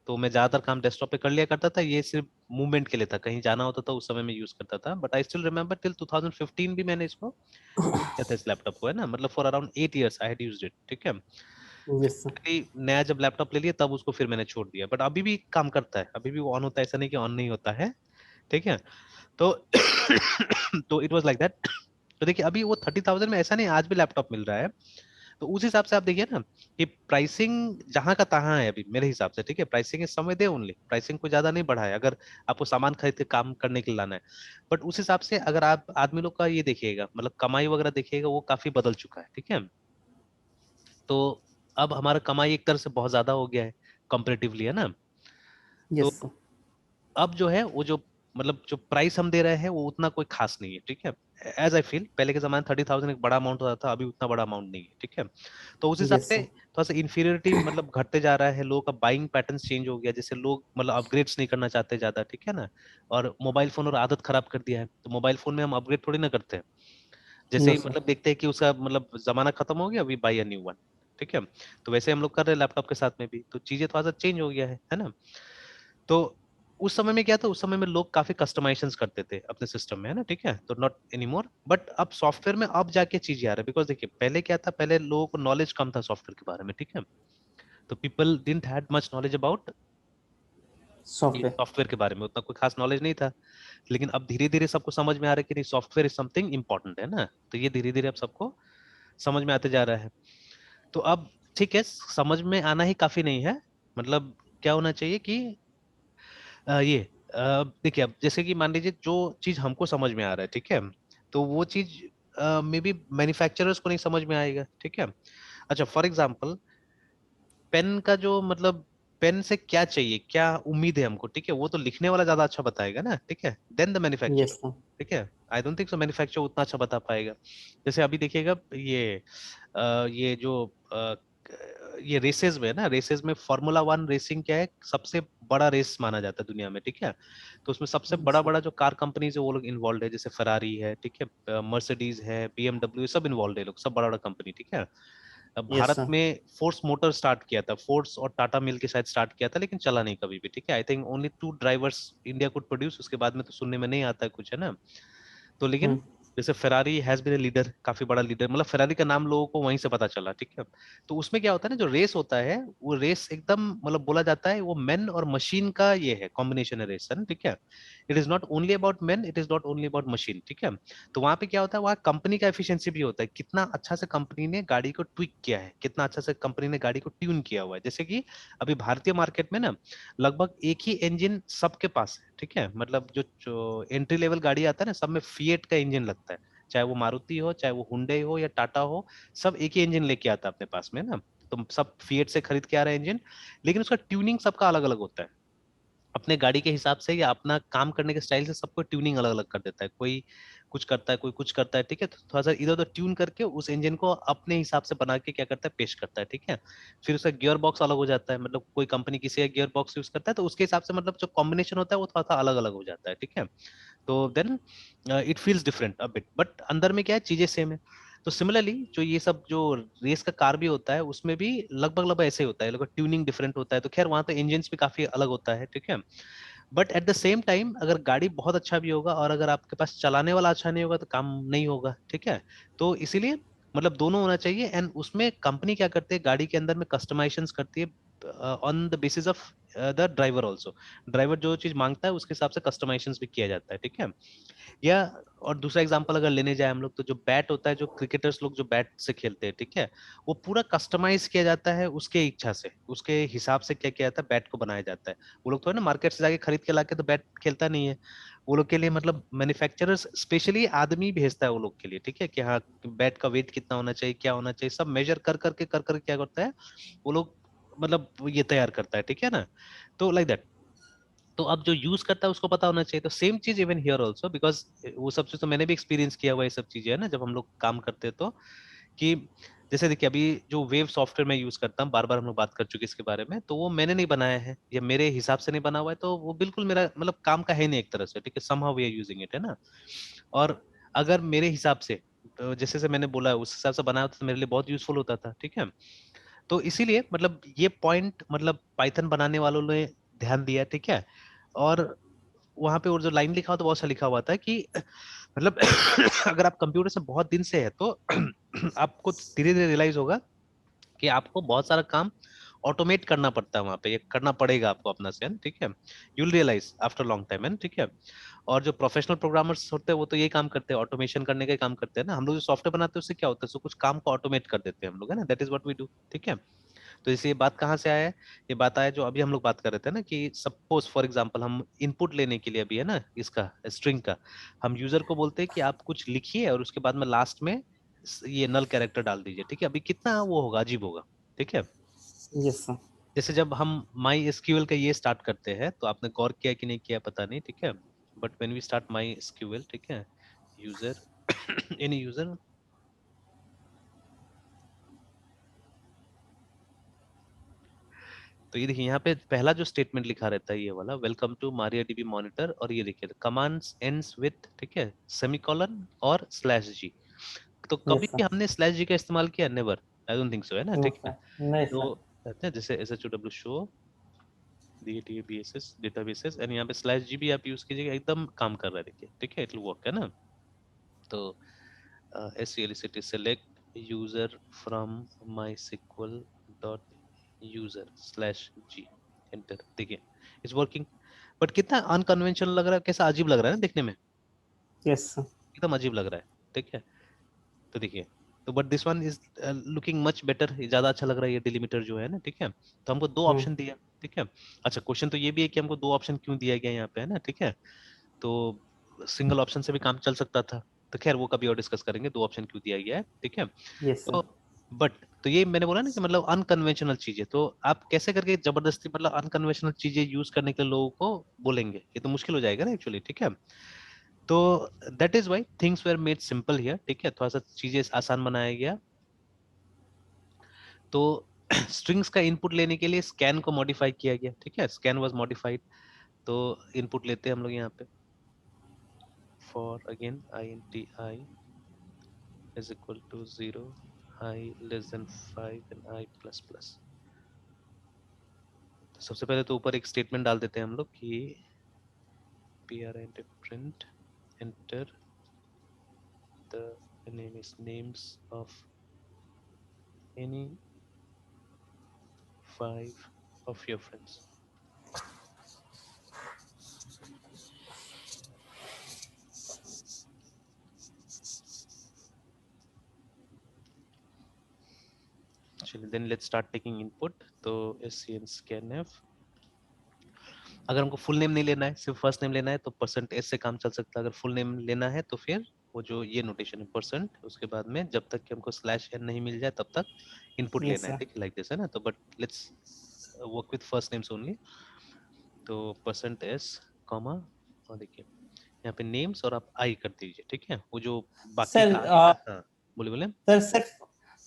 तो मैं ज्यादातर काम डेस्कटॉप पे कर लिया करता था, ये सिर्फ मूवमेंट के लिए था, कहीं जाना होता था उस समय में यूज करता था, but I still remember till 2015 भी मैंने इसको यूज किया था इस लैपटॉप को, है ना, मतलब for around 8 years I had used it, ठीक है, यस सर। Finally, नया जब लैपटॉप ले लिया तब उसको फिर मैंने छोड़ दिया, बट अभी भी काम करता है, अभी भी वो ऑन होता है, ऐसा नहीं कि ऑन नहीं होता है, ठीक है, तो तो इट वाज लाइक दैट, तो देखिए अभी वो 30,000 में ऐसा नहीं, आज भी लैपटॉप मिल रहा है, तो उस हिसाब से आप देखिए ना कि प्राइसिंग जहां का तहां है अभी मेरे हिसाब से, ठीक है, प्राइसिंग इस समय दे ओनली, प्राइसिंग को ज्यादा नहीं बढ़ाया अगर आपको सामान खरीद के काम करने के लिए लाना है, बट उस हिसाब से अगर आप आदमी लोग का ये देखिएगा, मतलब कमाई वगैरह देखिएगा, वो काफी बदल चुका है, ठीक है, तो अब हमारा कमाई एक तरह से बहुत ज्यादा हो गया है कंपेरेटिवली, है ना, तो यस सर। अब जो है वो जो मतलब जो प्राइस हम दे रहे हैं वो उतना कोई खास नहीं है, ठीक है, एज आई फील पहले के जमाने 30,000 एक बड़ा अमाउंट होता था, अभी उतना बड़ा अमाउंट नहीं है, ठीक है, तो उस हिसाब यस से सर। थोड़ा सा इंफीरियरिटी मतलब घटते जा रहा है, लोगों का बाइंग पैटर्न चेंज हो गया, जैसे लोग मतलब अपग्रेड्स नहीं करना चाहते ज्यादा, ठीक है ना, और मोबाइल फोन और आदत खराब कर दिया है, तो मोबाइल फोन में हम अपग्रेड थोड़ी ना करते हैं, जैसे नो ही सर। मतलब देखते हैं कि उसका मतलब जमाना खत्म हो गया, अभी बाई अ न्यू वन, ठीक है, तो वैसे हम लोग कर रहे हैं लैपटॉप के साथ में भी, तो चीजें थोड़ा सा चेंज हो गया है ना, तो उस समय में क्या था, उस समय में लोग काफी कस्टमाइजेशंस करते थे अपने सिस्टम में, है ना, ठीक है, तो नॉट एनीमोर, बट अब सॉफ्टवेयर में अब जाके चीजें आ रहा है, बिकॉज देखिए पहले क्या था, पहले लोगों को नॉलेज कम था सॉफ्टवेयर के बारे में, ठीक है, तो people didn't had much knowledge about ये सॉफ्टवेयर। सॉफ्टवेयर के बारे में, उतना कोई खास नॉलेज नहीं था, लेकिन अब धीरे धीरे सबको समझ में आ रहा है कि नहीं, सॉफ्टवेयर इज समथिंग इंपॉर्टेंट, है ना, तो ये धीरे धीरे अब सबको समझ में आते जा रहा है, तो अब ठीक है, समझ में आना ही काफी नहीं है। मतलब क्या होना चाहिए कि ये देखिए, अब जैसे कि मान लीजिए जो चीज हमको समझ में आ रहा है, ठीक है, तो वो चीज मे बी मैन्युफैक्चरर्स को नहीं समझ में आएगा, ठीक है। अच्छा, फॉर एग्जाम्पल पेन का जो मतलब पेन से क्या चाहिए, क्या उम्मीद है हमको, ठीक है, वो तो लिखने वाला ज्यादा अच्छा बताएगा ना, ठीक है, then the manufacturer. Yes sir. ठीक है, I don't think so manufacturer उतना अच्छा बता पाएगा। जैसे अभी देखिएगा ये जो ये रेसेस में है ना, रेसेस में फार्मूला वन रेसिंग क्या है, सबसे बड़ा रेस माना जाता है दुनिया में, ठीक है। तो उसमें सबसे बड़ा अच्छा। बड़ा जो कार कंपनीज है वो लोग इन्वॉल्व है, जैसे फरारी है, ठीक है, मर्सिडीज है, बीएमडब्ल्यू, सब इन्वॉल्व है, लोग सब बड़ा बड़ा कंपनी, ठीक है। अब यस भारत सर। में फोर्स मोटर स्टार्ट किया था, फोर्स और टाटा मिल के साथ स्टार्ट किया था, लेकिन चला नहीं कभी भी, ठीक है। I think only 2 drivers India could produce, उसके बाद में तो सुनने में नहीं आता है कुछ, है ना। तो लेकिन हम्म। जैसे Ferrari has been a leader, काफी बड़ा लीडर, मतलब फेरारी का नाम लोगों को वहीं से पता चला, ठीक है। तो उसमें क्या होता है ना, जो रेस होता है वो रेस एकदम मतलब बोला जाता है वो मैन और मशीन का ये है, कॉम्बिनेशन है रेस, है ना, ठीक है। It is not only about man, it is not only about machine, ठीक है। तो वहां पे क्या होता है, वहाँ कंपनी का एफिशिएंसी भी होता है, कितना अच्छा से कंपनी ने गाड़ी को ट्विक किया है, कितना अच्छा से कंपनी ने गाड़ी को ट्यून किया हुआ है। जैसे कि अभी भारतीय मार्केट में ना लगभग एक ही इंजन सबके पास है, ठीक है। मतलब जो एंट्री लेवल गाड़ी आता है ना, सब में फिएट का इंजन लगता है, चाहे वो मारुति हो, चाहे वो हुंडई हो या टाटा हो, सब एक ही इंजन लेके आता है अपने पास में ना। तो सब फिएट से खरीद के आ रहे हैं इंजन, लेकिन उसका ट्यूनिंग सबका अलग अलग होता है, अपने गाड़ी के हिसाब से या अपना काम करने के स्टाइल से सबको ट्यूनिंग अलग अलग कर देता है। कोई कुछ करता है, कोई कुछ करता है, ठीक है। तो थोड़ा सा इधर उधर ट्यून करके उस इंजन को अपने हिसाब से बना के क्या करता है, पेश करता है, ठीक है। फिर उसका गियर बॉक्स अलग हो जाता है, मतलब कोई कंपनी किसी का गियर बॉक्स यूज करता है तो उसके हिसाब से मतलब जो कॉम्बिनेशन होता है वो थोड़ा सा अलग अलग हो जाता है, ठीक है। तो then it feels different a bit, but अंदर में क्या है, चीजें सेम है। तो सिमिलरली जो ये सब जो रेस का कार भी होता है उसमें भी लगभग लगभग ऐसे ही होता है, लगभग ट्यूनिंग डिफरेंट होता है। तो खैर वहां तो इंजन भी काफी अलग होता है, ठीक है। But at the same time अगर गाड़ी बहुत अच्छा भी होगा और अगर आपके पास चलाने वाला अच्छा नहीं होगा तो काम नहीं होगा, ठीक है। तो इसीलिए मतलब दोनों होना चाहिए। एंड उसमें कंपनी क्या करती है, गाड़ी के अंदर में कस्टमाइजेशन करती है on the basis of the driver also. Driver जो चीज मांगता है उसके हिसाब से कस्टमाइजेशन भी किया जाता है, ठीक है। या और दूसरा एग्जांपल अगर लेने जाए हम लोग, तो जो बैट होता है, जो क्रिकेटर्स लोग जो बैट से खेलते हैं, ठीक है, वो पूरा कस्टमाइज किया जाता है उसके इच्छा से, उसके हिसाब से क्या किया जाता है, बैट को बनाया जाता है। वो लोग तो है ना मार्केट से जाके खरीद के लाके तो बैट खेलता नहीं है। वो लोग के लिए मतलब मैन्युफैक्चरर्स स्पेशली आदमी भेजता है वो लोग के लिए, ठीक है, कि हाँ बैट का वेट कितना होना चाहिए, क्या होना चाहिए, सब मेजर कर क्या करता है वो लोग, मतलब ये तैयार करता है, ठीक है ना। तो लाइक दैट। तो अब जो यूज करता है उसको पता होना चाहिए। तो सेम चीज इवन हियर ऑल्सो, बिकॉज वो सब चीज तो मैंने भी एक्सपीरियंस किया हुआ है, ये सब चीजें है ना, जब हम लोग काम करते हैं तो कि जैसे देखिए अभी जो वेव सॉफ्टवेयर मैं यूज करता हूँ, बार बार हम लोग बात कर चुके हैं इसके बारे में, तो वो मैंने नहीं बनाया है या मेरे हिसाब से नहीं बना हुआ है, तो वो बिल्कुल मेरा मतलब काम का है नहीं एक तरह से, ठीक है, somehow we are using it, है ना। और अगर मेरे हिसाब से जैसे से मैंने बोला उस हिसाब से बनाया होता तो मेरे लिए बहुत यूजफुल होता था, ठीक है। तो इसीलिए मतलब ये पॉइंट मतलब पाइथन बनाने वालों ने ध्यान दिया, ठीक है। और वहां पे और जो लाइन लिखा हुआ तो बहुत सा लिखा हुआ था कि मतलब अगर आप कंप्यूटर से बहुत दिन से है तो आपको धीरे धीरे रियलाइज होगा कि आपको बहुत सारा काम ऑटोमेट करना पड़ता है वहां पे, ये करना पड़ेगा आपको अपना से, है ना, ठीक है। You will realise after long time, है ना, ठीक है। और जो प्रोफेशनल प्रोग्रामर्स होते हैं वो तो ये काम करते हैं, ऑटोमेशन करने का ही काम करते हैं ना। हम लोग जो सॉफ्टवेयर बनाते हैं उससे क्या होता है, कुछ काम को ऑटोमेट कर देते हैं हम लोग, है ना, that is what we do, ठीक है। तो इसे ये बात कहाँ से आया है, ये बात आया जो अभी हम लोग बात कर रहे थे ना, कि सपोज फॉर एग्जांपल हम इनपुट लेने के लिए अभी है ना इसका स्ट्रिंग का, हम यूजर को बोलते हैं कि आप कुछ लिखिए और उसके बाद में लास्ट में ये नल कैरेक्टर डाल दीजिए, ठीक है। अभी कितना वो होगा, अजीब होगा, ठीक है। Yes sir. जैसे जब हम माई एसक्यूएल का ये स्टार्ट करते हैं तो आपने गौर किया कि नहीं किया पता नहीं, ठीक है। But when we start MySQL, ठीक है, यूजर एनी यूजर, तो ये देखिए यहाँ पे पहला जो स्टेटमेंट लिखा रहता है ये वाला, वेलकम टू मारियाडीबी मॉनिटर, और ये देखिए कमांड्स एंड्स विथ, ठीक है, सेमीकोलन और स्लैश जी। तो कभी यस सर। भी हमने स्लैश जी का इस्तेमाल किया, नेवर, आई डोंट थिंक सो, है ना, नो ठीक है। सर। नहीं तो सर। कहते हैं जैसे S H O W show DATABSS databases, and यहाँ पे स्लैश जी भी आप यूज कीजिएगा, एकदम काम कर रहा है, देखिए, ठीक है, इट विल वर्क, है ना। तो SCLCT select user from MySQL dot user slash g, enter, देखिए इट्स वर्किंग। बट कितना अनकन्वेंशनल लग रहा है, कैसा अजीब लग रहा है ना देखने में, यस सर। एकदम अजीब लग रहा है, ठीक है। तो देखिए तो but this one is looking much better, ज्यादा अच्छा लग रहा है ये डिलीमीटर जो है ना, ठीक है। तो हमको दो ऑप्शन दिया, ठीक है। अच्छा, क्वेश्चन तो ये भी है कि हमको दो ऑप्शन क्यों दिया गया यहाँ पे, है ना, ठीक है। तो सिंगल ऑप्शन से भी काम चल सकता था, तो खैर वो कभी और डिस्कस करेंगे, दो ऑप्शन क्यों दिया गया है, ठीक है। Yes sir. तो बट तो ये मैंने बोला ना कि मतलब अनकन्वेंशनल चीजें, तो आप कैसे करके जबरदस्ती मतलब अनकन्वेंशनल चीजें यूज करने के लिए लोगों को बोलेंगे, ये तो मुश्किल हो जाएगा ना एक्चुअली, ठीक है। तो that is why things were made simple here, ठीक है, थोड़ा सा चीजें आसान बनाया गया। तो स्ट्रिंग्स का इनपुट लेने के लिए स्कैन को मॉडिफाई किया गया, ठीक है, स्कैन वाज मॉडिफाइड। तो इनपुट लेते हैं हम लोग यहाँ पे, for again INT I is equal to 0, I less than 5 and I plus plus। तो सबसे पहले तो ऊपर एक स्टेटमेंट डाल देते हैं हम लोग कि print enter the names of any 5 of your friends। चलिए then let's start taking input. तो SCN scanf, अगर हमको फुल नेम नहीं लेना है, सिर्फ फर्स्ट नेम लेना है, तो %s से काम चल सकता है। अगर फुल नेम लेना है तो फिर वो जो ये नोटेशन है परसेंट, उसके बाद में जब तक कि हमको /n नहीं मिल जाए तब तक इनपुट यस लेना है, सर। ठीक है, लाइक दिस, है ना। तो but let's work with first names only. तो %s कॉमा, और देखिए यहाँ पे नेम्स और आप आई कर दीजिए, ठीक है, वो जो बाकी सर का आएगा। हाँ, बोले बोले। Sir sir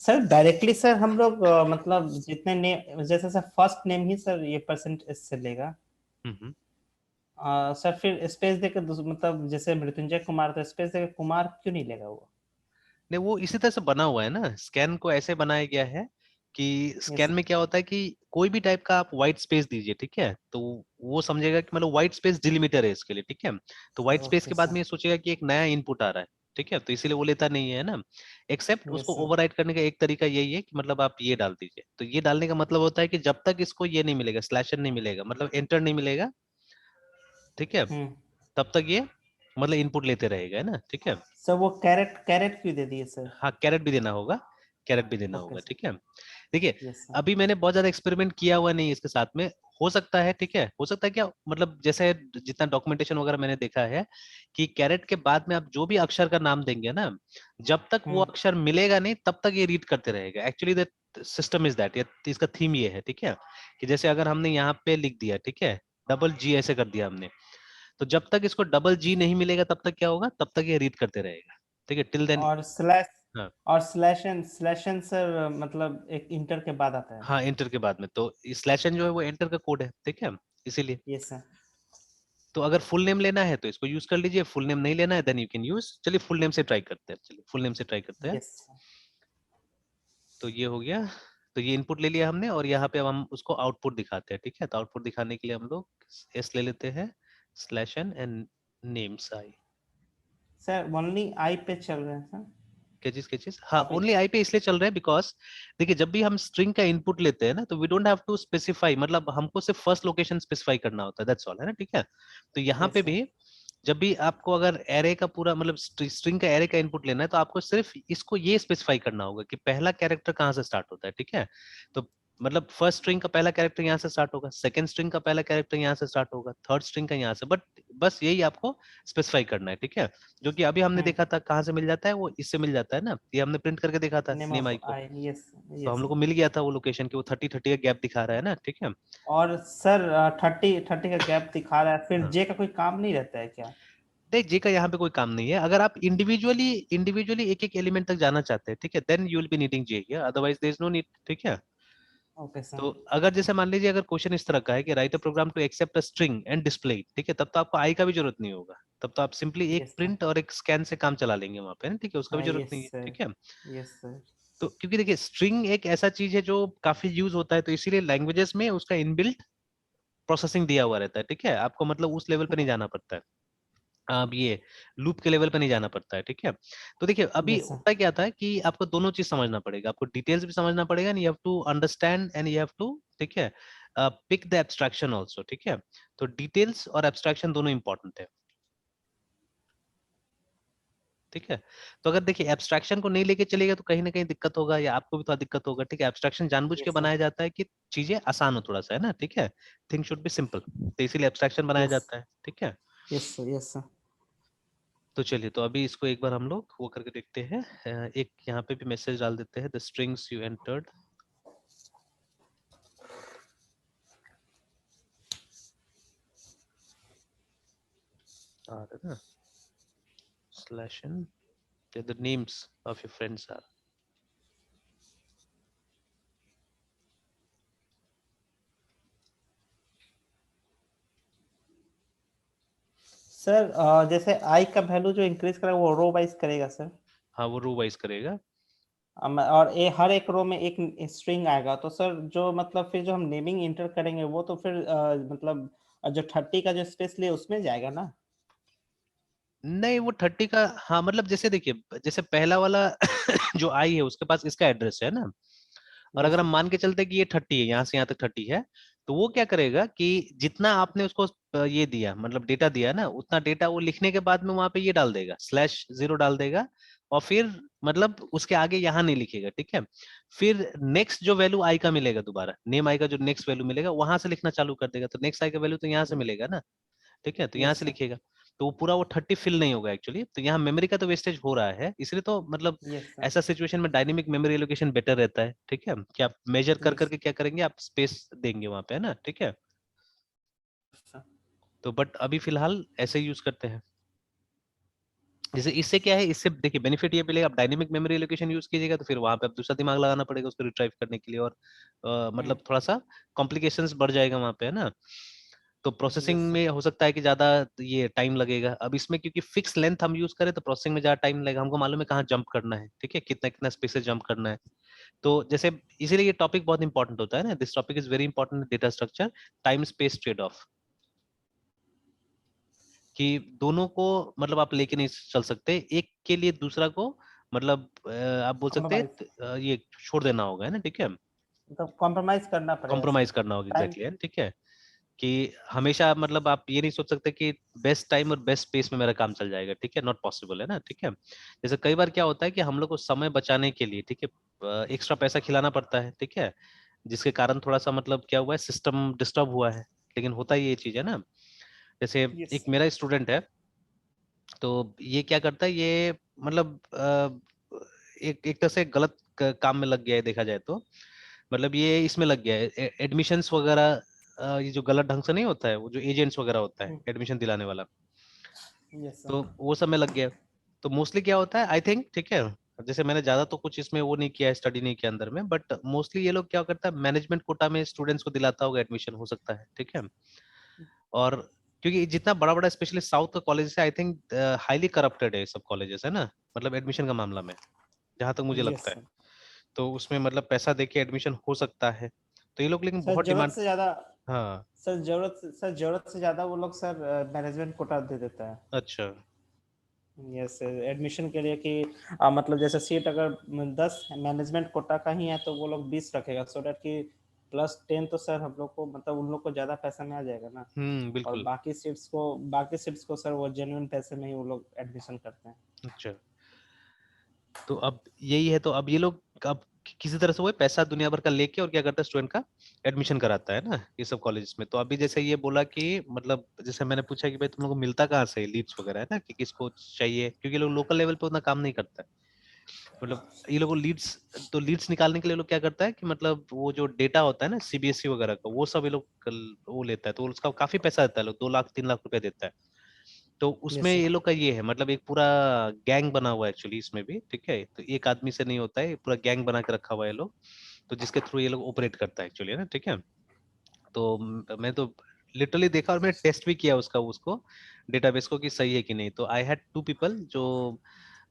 sir directly sir हम लोग मतलब जितने नेम जैसे सर फर्स्ट नेम ही सर ये परसेंट इससे लेगा। हम्म। सर फिर स्पेस देकर मतलब जैसे मृत्युंजय कुमार तो स्पेस देकर कुमार क्यों नहीं लेगा वो? नहीं, वो इसी तरह से बना हुआ है ना, स्कैन को ऐसे बनाया गया है कि यस स्कैन में क्या होता है कि कोई भी टाइप का आप व्हाइट स्पेस दीजिए, ठीक है, तो वो समझेगा कि मतलब व्हाइट स्पेस डिलीमीटर है इसके लिए, ठीक है। तो व्हाइट सर। स्पेस ओके के बाद सर। में ये सोचेगा कि एक नया इनपुट आ रहा है, ठीक है, तो इसीलिए वो लेता नहीं है ना। एक्सेप्ट यस उसको सर। ओवरराइड करने का एक तरीका यही है कि मतलब आप ये डाल दीजिए। तो ये डालने का मतलब होता है कि जब तक इसको ये नहीं मिलेगा, /n नहीं मिलेगा, मतलब एंटर नहीं मिलेगा, ठीक है, हम्म। तब तक ये मतलब इनपुट लेते रहेगा, है ना, ठीक है। सर वो कैरेट कैरेट क्यों दे दिए सर? हाँ, कैरेट भी देना होगा, कैरेट भी देना ओके होगा, सर। ठीक है। देखिए, यस सर। अभी मैंने बहुत ज्यादा एक्सपेरिमेंट किया हुआ नहीं है इसके साथ में, हो सकता है, ठीक है, हो सकता है क्या, मतलब जैसे जितना डॉक्यूमेंटेशन वगैरह मैंने देखा है कि कैरेट के बाद में आप जो भी अक्षर का नाम देंगे ना, जब तक वो हम्म। अक्षर मिलेगा नहीं तब तक ये रीड करते रहेगा। Actually the system is that, इसका थीम ये है, ठीक है, कि जैसे अगर हमने यहाँ पे लिख दिया, ठीक है, $G ऐसे कर दिया हमने, तो जब तक इसको $G नहीं मिलेगा तब तक क्या होगा, तब तक ये रीड करते रहेगा, ठीक है, टिल देन। और स्लैश एन सर मतलब एक इंटर के बाद आता है। हाँ, एंटर के बाद में, तो /n जो है वो एंटर का कोड है, ठीक है, इसीलिए। Yes sir. तो अगर फुल नेम लेना है तो इसको यूज कर लीजिए, फुल नेम नहीं लेना है देन यू कैन यूज। चलिए फुल नेम से ट्राई करते हैं, चलिए फुल नेम से ट्राई करते हैं। Yes sir. तो ये हो गया। तो ये इनपुट ले लिया हमने, और यहाँ पे अब हम उसको आउटपुट दिखाते हैं, ठीक है। तो आउटपुट दिखाने के लिए हम लोग s ले लेते हैं, /n and names I. Sir only I पे चल रहे हैं सर क्या चीज, हाँ, अभी। ओनली आई पे इसलिए चल रहा है बिकॉज देखिए, जब भी हम स्ट्रिंग का इनपुट लेते हैं ना, तो we don't have to specify, मतलब हमको सिर्फ फर्स्ट लोकेशन स्पेसिफाई करना होता है, दैट्स ऑल, है ना, ठीक है। तो यहाँ यस पे सर। भी जब भी आपको अगर एरे का पूरा मतलब स्ट्रिंग का एरे का इनपुट लेना है, तो आपको सिर्फ इसको ये स्पेसिफाई करना होगा कि पहला कैरेक्टर कहाँ से स्टार्ट होता है, ठीक है। तो मतलब फर्स्ट स्ट्रिंग का पहला कैरेक्टर यहाँ से स्टार्ट होगा, सेकंड स्ट्रिंग का पहला कैरेक्टर यहाँ से स्टार्ट होगा, थर्ड स्ट्रिंग का यहाँ से, बट बस यही आपको स्पेसिफाई करना है, ठीक है। जो कि अभी हमने देखा था कहाँ से मिल जाता है, वो इससे मिल जाता है ना, ये हमने प्रिंट करके देखा था नेम नेम ऑफ आई को। आई। यस। तो हम यस लोग को सर। मिल गया था वो लोकेशन की, वो 30 का गैप दिखा रहा है ना, ठीक है। और सर 30 का गैप दिखा रहा है, फिर हाँ, जे का कोई काम नहीं रहता है क्या? नहीं, जे का यहाँ पे कोई काम नहीं है। अगर आप इंडिविजुअली इंडिविजुअली एक एक एलिमेंट तक जाना चाहते हैं, ठीक है, then you will be needing J here, otherwise there is no need, ठीक है। Okay sir. तो अगर जैसे मान लीजिए अगर क्वेश्चन इस तरह का है कि write a program to accept a string and display, ठीक है, तब तो आपको आई का भी जरूरत नहीं होगा, तब तो आप सिंपली एक यस सर। प्रिंट और एक स्कैन से काम चला लेंगे वहां पे ना, ठीक है, उसका भी हाँ जरूरत यस नहीं है, सर। ठीक है। Yes sir. तो क्योंकि देखिए स्ट्रिंग एक ऐसा चीज है जो काफी यूज होता है, तो इसीलिए लैंग्वेजेस में उसका इनबिल्ट प्रोसेसिंग दिया हुआ रहता है, ठीक है, आपको मतलब उस लेवल पे नहीं जाना पड़ता है, अब ये लूप के लेवल पे नहीं जाना पड़ता है, ठीक है। तो देखिए अभी यस सर। होता क्या था कि आपको दोनों चीज समझना पड़ेगा, आपको डिटेल्स भी समझना पड़ेगा, and you have to understand and you have to, ठीक है, पिक द एब्स्ट्रैक्शन आल्सो, ठीक है। तो डिटेल्स और एब्स्ट्रैक्शन दोनों इंपॉर्टेंट है। ठीक है। तो अगर देखिए एब्स्ट्रैक्शन को नहीं लेके चलेगा तो कहीं ना कहीं दिक्कत होगा, या आपको भी थोड़ा दिक्कत होगा, ठीक है। एब्स्ट्रैक्शन जानबूझ के यस सर। बनाया जाता है कि चीजें आसान हो थोड़ा सा, है ना, ठीक है। थिंग शुड बी सिंपल, तो इसीलिए एब्स्ट्रैक्शन बनाया यस। जाता है, ठीक है। Yes sir. Yes sir. तो चलिए, तो अभी इसको एक बार हम लोग वो करके देखते हैं। एक यहाँ पे भी मैसेज डाल देते हैं, the strings you entered, are ना slash n, the names of your friends are. Sir जैसे आई का वैल्यू जो इंक्रीज करेगा वो रो वाइज करेगा सर। हाँ, वो रो वाइज करेगा। और ये हर एक रो में एक स्ट्रिंग आएगा, तो सर जो मतलब फिर जो हम नेमिंग इंटर करेंगे वो तो फिर मतलब जो 30 का जो स्पेस लिए उसमें जाएगा ना। नहीं, वो 30 का, हाँ मतलब जैसे देखिए, जैसे पहला वाला जो आई है उसके पास इसका एड्रेस है ना, और यस अगर हम सर। मान के चलते हैं कि ये 30 है, यहाँ से यहाँ तक 30 है, तो वो क्या करेगा कि जितना आपने उसको ये दिया, मतलब डेटा दिया ना, उतना डेटा वो लिखने के बाद में वहां पे ये डाल देगा, /0 डाल देगा, और फिर मतलब उसके आगे यहाँ नहीं लिखेगा, ठीक है। फिर नेक्स्ट जो वैल्यू आई का मिलेगा, दोबारा नेम आई का जो नेक्स्ट वैल्यू मिलेगा वहां से लिखना चालू कर देगा, तो नेक्स्ट आई का वैल्यू तो यहाँ से मिलेगा ना, ठीक है, तो यहाँ यस से सर। लिखेगा। तो वो पूरा वो 30 फिल नहीं होगा एक्चुअली, तो यहाँ मेमोरी का तो वेस्टेज हो रहा है, इसलिए तो मतलब यस सर। ऐसा सिचुएशन में डायनेमिक मेमोरी एलोकेशन बेटर रहता है, ठीक है, कि आप मेजर कर यस करके क्या करेंगे, आप स्पेस देंगे वहां पे, है ना, ठीक है। सर। तो बट अभी फिलहाल ऐसे यूज करते हैं। जैसे इससे क्या है, इससे देखिए बेनिफिट ये मिलेगा, आप डायनेमिक मेमोरी एलोकेशन यूज कीजिएगा तो फिर वहां पे आप दूसरा दिमाग लगाना पड़ेगा उसको रिट्राइव करने के लिए, और मतलब थोड़ा सा कॉम्प्लिकेशंस बढ़ जाएगा वहां पे, है ना। तो प्रोसेसिंग यस सर। में हो सकता है कि ज्यादा ये टाइम लगेगा। अब इसमें क्योंकि फिक्स लेंथ हम यूज करें तो प्रोसेसिंग में ज्यादा टाइम लगेगा, हमको मालूम है कहाँ जंप करना है, ठीक है, कितना कितना स्पेस जंप करना है। तो जैसे इसीलिए ये टॉपिक बहुत इंपॉर्टेंट होता है ना, this topic is very important, data structure, time space trade off, कि दोनों को मतलब आप लेके नहीं चल सकते, एक के लिए दूसरा को मतलब आप बोल सकते हैं कॉम्प्रोमाइज, ये छोड़ देना होगा, है ना, ठीक है। मतलब कॉम्प्रोमाइज करना पड़ेगा सर। कॉम्प्रोमाइज करना होगा, टाइम। एग्जैक्टली है, ठीक है। कि हमेशा मतलब आप ये नहीं सोच सकते कि बेस्ट टाइम और बेस्ट स्पेस में मेरा काम चल जाएगा, ठीक है, नॉट पॉसिबल, है ना, ठीक है। जैसे कई बार क्या होता है कि हम लोग को समय बचाने के लिए, ठीक है, एक्स्ट्रा पैसा खिलाना पड़ता है, ठीक है, जिसके कारण थोड़ा सा मतलब क्या हुआ है, सिस्टम डिस्टर्ब हुआ है, लेकिन होता ही ये चीज है ना। जैसे यस एक सर। मेरा स्टूडेंट है, तो ये क्या करता है, ये मतलब एक तरह से गलत काम में लग गया है देखा जाए तो, मतलब ये इसमें लग गया है एडमिशन्स वगैरह, ये जो गलत ढंग से नहीं होता है, वो जो एजेंट्स वगैरह होता है एडमिशन दिलाने वाला, यस सर। तो वो सब में लग गया। तो मोस्टली क्या होता है, आई थिंक, ठीक है, जैसे मैंने ज्यादा तो कुछ इसमें वो नहीं किया है, स्टडी नहीं किया अंदर में, बट मोस्टली ये लोग क्या करता है, मैनेजमेंट कोटा में स्टूडेंट्स को दिलाता होगा एडमिशन, हो सकता है, ठीक है। और क्योंकि जितना बड़ा बड़ा स्पेशली साउथ का कॉलेज है, आई थिंक हाईली करप्टेड है सब कॉलेजेस, है ना, मतलब एडमिशन का मामला में, जहां तक मुझे यस लगता है। सर। तो उसमें मतलब पैसा दे के एडमिशन हो सकता है, तो ये लोग लेकिन सर बहुत जरूरत डिमांड। से ज्यादा, हाँ। सर जरूरत से ज्यादा वो लोग सर मैनेजमेंट कोटा दे देता है। अच्छा। यस सर, एडमिशन के लिए कि मतलब जैसे सीट अगर 10 मैनेजमेंट कोटा का ही है तो वो लोग 20 रखेगा, सो दैट कि +10 तो सर हम लोग को मतलब उन लोग को ज्यादा पैसा में आ जाएगा ना। और बिल्कुल। बाकी सीट्स को सर वो जेन्युइन पैसे में ही वो लोग एडमिशन करते हैं। अच्छा, तो अब यही है, तो अब ये लोग अब किसी तरह से वो पैसा दुनिया भर का लेके और क्या करता है, स्टूडेंट का एडमिशन कराता है ना ये सब कॉलेजेस में। तो अभी जैसे ये बोला कि मतलब जैसे मैंने पूछा कि भाई तुम लोग को मिलता कहाँ से लीड्स वगैरह, है ना, कि किसको चाहिए, क्योंकि ये लोग लोकल लेवल पे उतना काम नहीं करता है, मतलब ये लोग लीड्स, तो लीड्स निकालने के लिए लोग क्या करता है कि मतलब वो जो डेटा होता है ना सीबीएसई वगैरह का, वो सब ये लोग वो लेता है, तो उसका काफी पैसा देता है, लोग 2 लाख 3 लाख रुपए देता है। तो उसमें यस सर। ये लोग का ये है, मतलब एक पूरा गैंग बना हुआ है एक्चुअली इसमें भी, ठीक है, तो एक आदमी से नहीं होता है, पूरा गैंग बना के रखा हुआ है ये लोग, तो जिसके थ्रू ये लोग ऑपरेट करता है एक्चुअली, है ना, ठीक है। तो मैं तो लिटरली देखा और मैंने टेस्ट भी किया उसका, उसको डेटाबेस को कि सही है कि नहीं। तो आई हैड 2 पीपल जो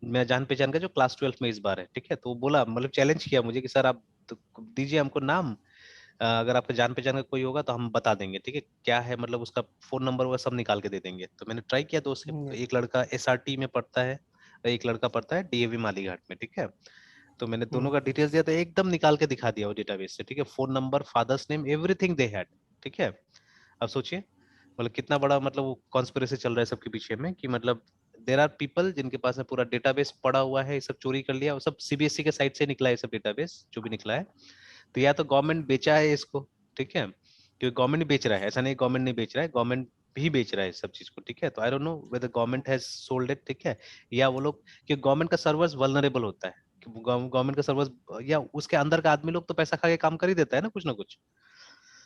मैं जान पहचान का, जो क्लास 12 में इस बार है, ठीक है, तो वो बोला, मतलब चैलेंज किया मुझे कि सर आप तो दीजिए हमको नाम, अगर आपका जान पहचान का कोई होगा तो हम बता देंगे, ठीक है, क्या है मतलब उसका फोन नंबर वगैरह सब निकाल के दे देंगे। तो मैंने ट्राई किया, दो से, तो यस। एक लड़का एसआरटी में पढ़ता है और एक लड़का पढ़ता है डीएवी मालीघाट में, ठीक है। तो मैंने दोनों का डिटेल्स दिया, तो एकदम निकाल के दिखा दिया वो डेटाबेस से, ठीक है, phone number, father's name, everything they had, ठीक है। अब सोचिए मतलब कितना बड़ा मतलब वो कॉन्स्पिरेसी चल रहा है सबके पीछे में, कि मतलब देयर आर पीपल जिनके पास में पूरा डेटाबेस पड़ा हुआ है, ये सब चोरी कर लिया, और सब सीबीएसई के साइट से निकला है ये सब डेटाबेस जो भी निकला है। तो या तो गवर्नमेंट बेचा है इसको, ठीक है, क्योंकि गवर्नमेंट ही बेच रहा है, ऐसा नहीं गवर्नमेंट नहीं बेच रहा है, गवर्नमेंट भी बेच रहा है इस सब चीज को, ठीक है। तो I don't know whether government has sold it, ठीक है, या वो लोग, कि गवर्नमेंट का सर्वर्स वल्नरेबल होता है, गवर्नमेंट का सर्वर्स या उसके अंदर का आदमी लोग तो पैसा खा के काम कर ही देता है ना कुछ ना कुछ।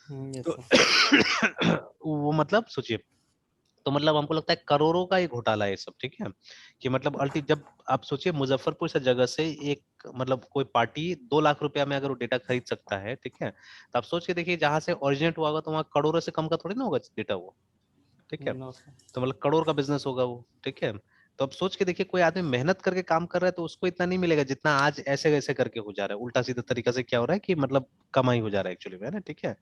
यस तो सर। वो मतलब सोचिए, तो मतलब हमको लगता है करोड़ों का ये घोटाला है ये सब, ठीक है, कि मतलब अल्टी जब आप सोचिए मुजफ्फरपुर से जगह से एक मतलब कोई पार्टी 2 लाख रुपया में अगर वो डेटा खरीद सकता है, ठीक है, तो आप सोच के देखिए जहां से ओरिजिनेट हुआ होगा तो वहाँ करोड़ों से कम का थोड़ी ना होगा डेटा वो, ठीक है। No sir. तो मतलब करोड़ का बिजनेस होगा वो, ठीक है। तो अब सोच के देखिए कोई आदमी मेहनत करके काम कर रहा है तो उसको इतना नहीं मिलेगा जितना आज ऐसे ऐसे करके हो जा रहा है, उल्टा सीधा तरीका से क्या हो रहा है कि मतलब कमाई हो जा रहा है एक्चुअली में, है ना, ठीक है।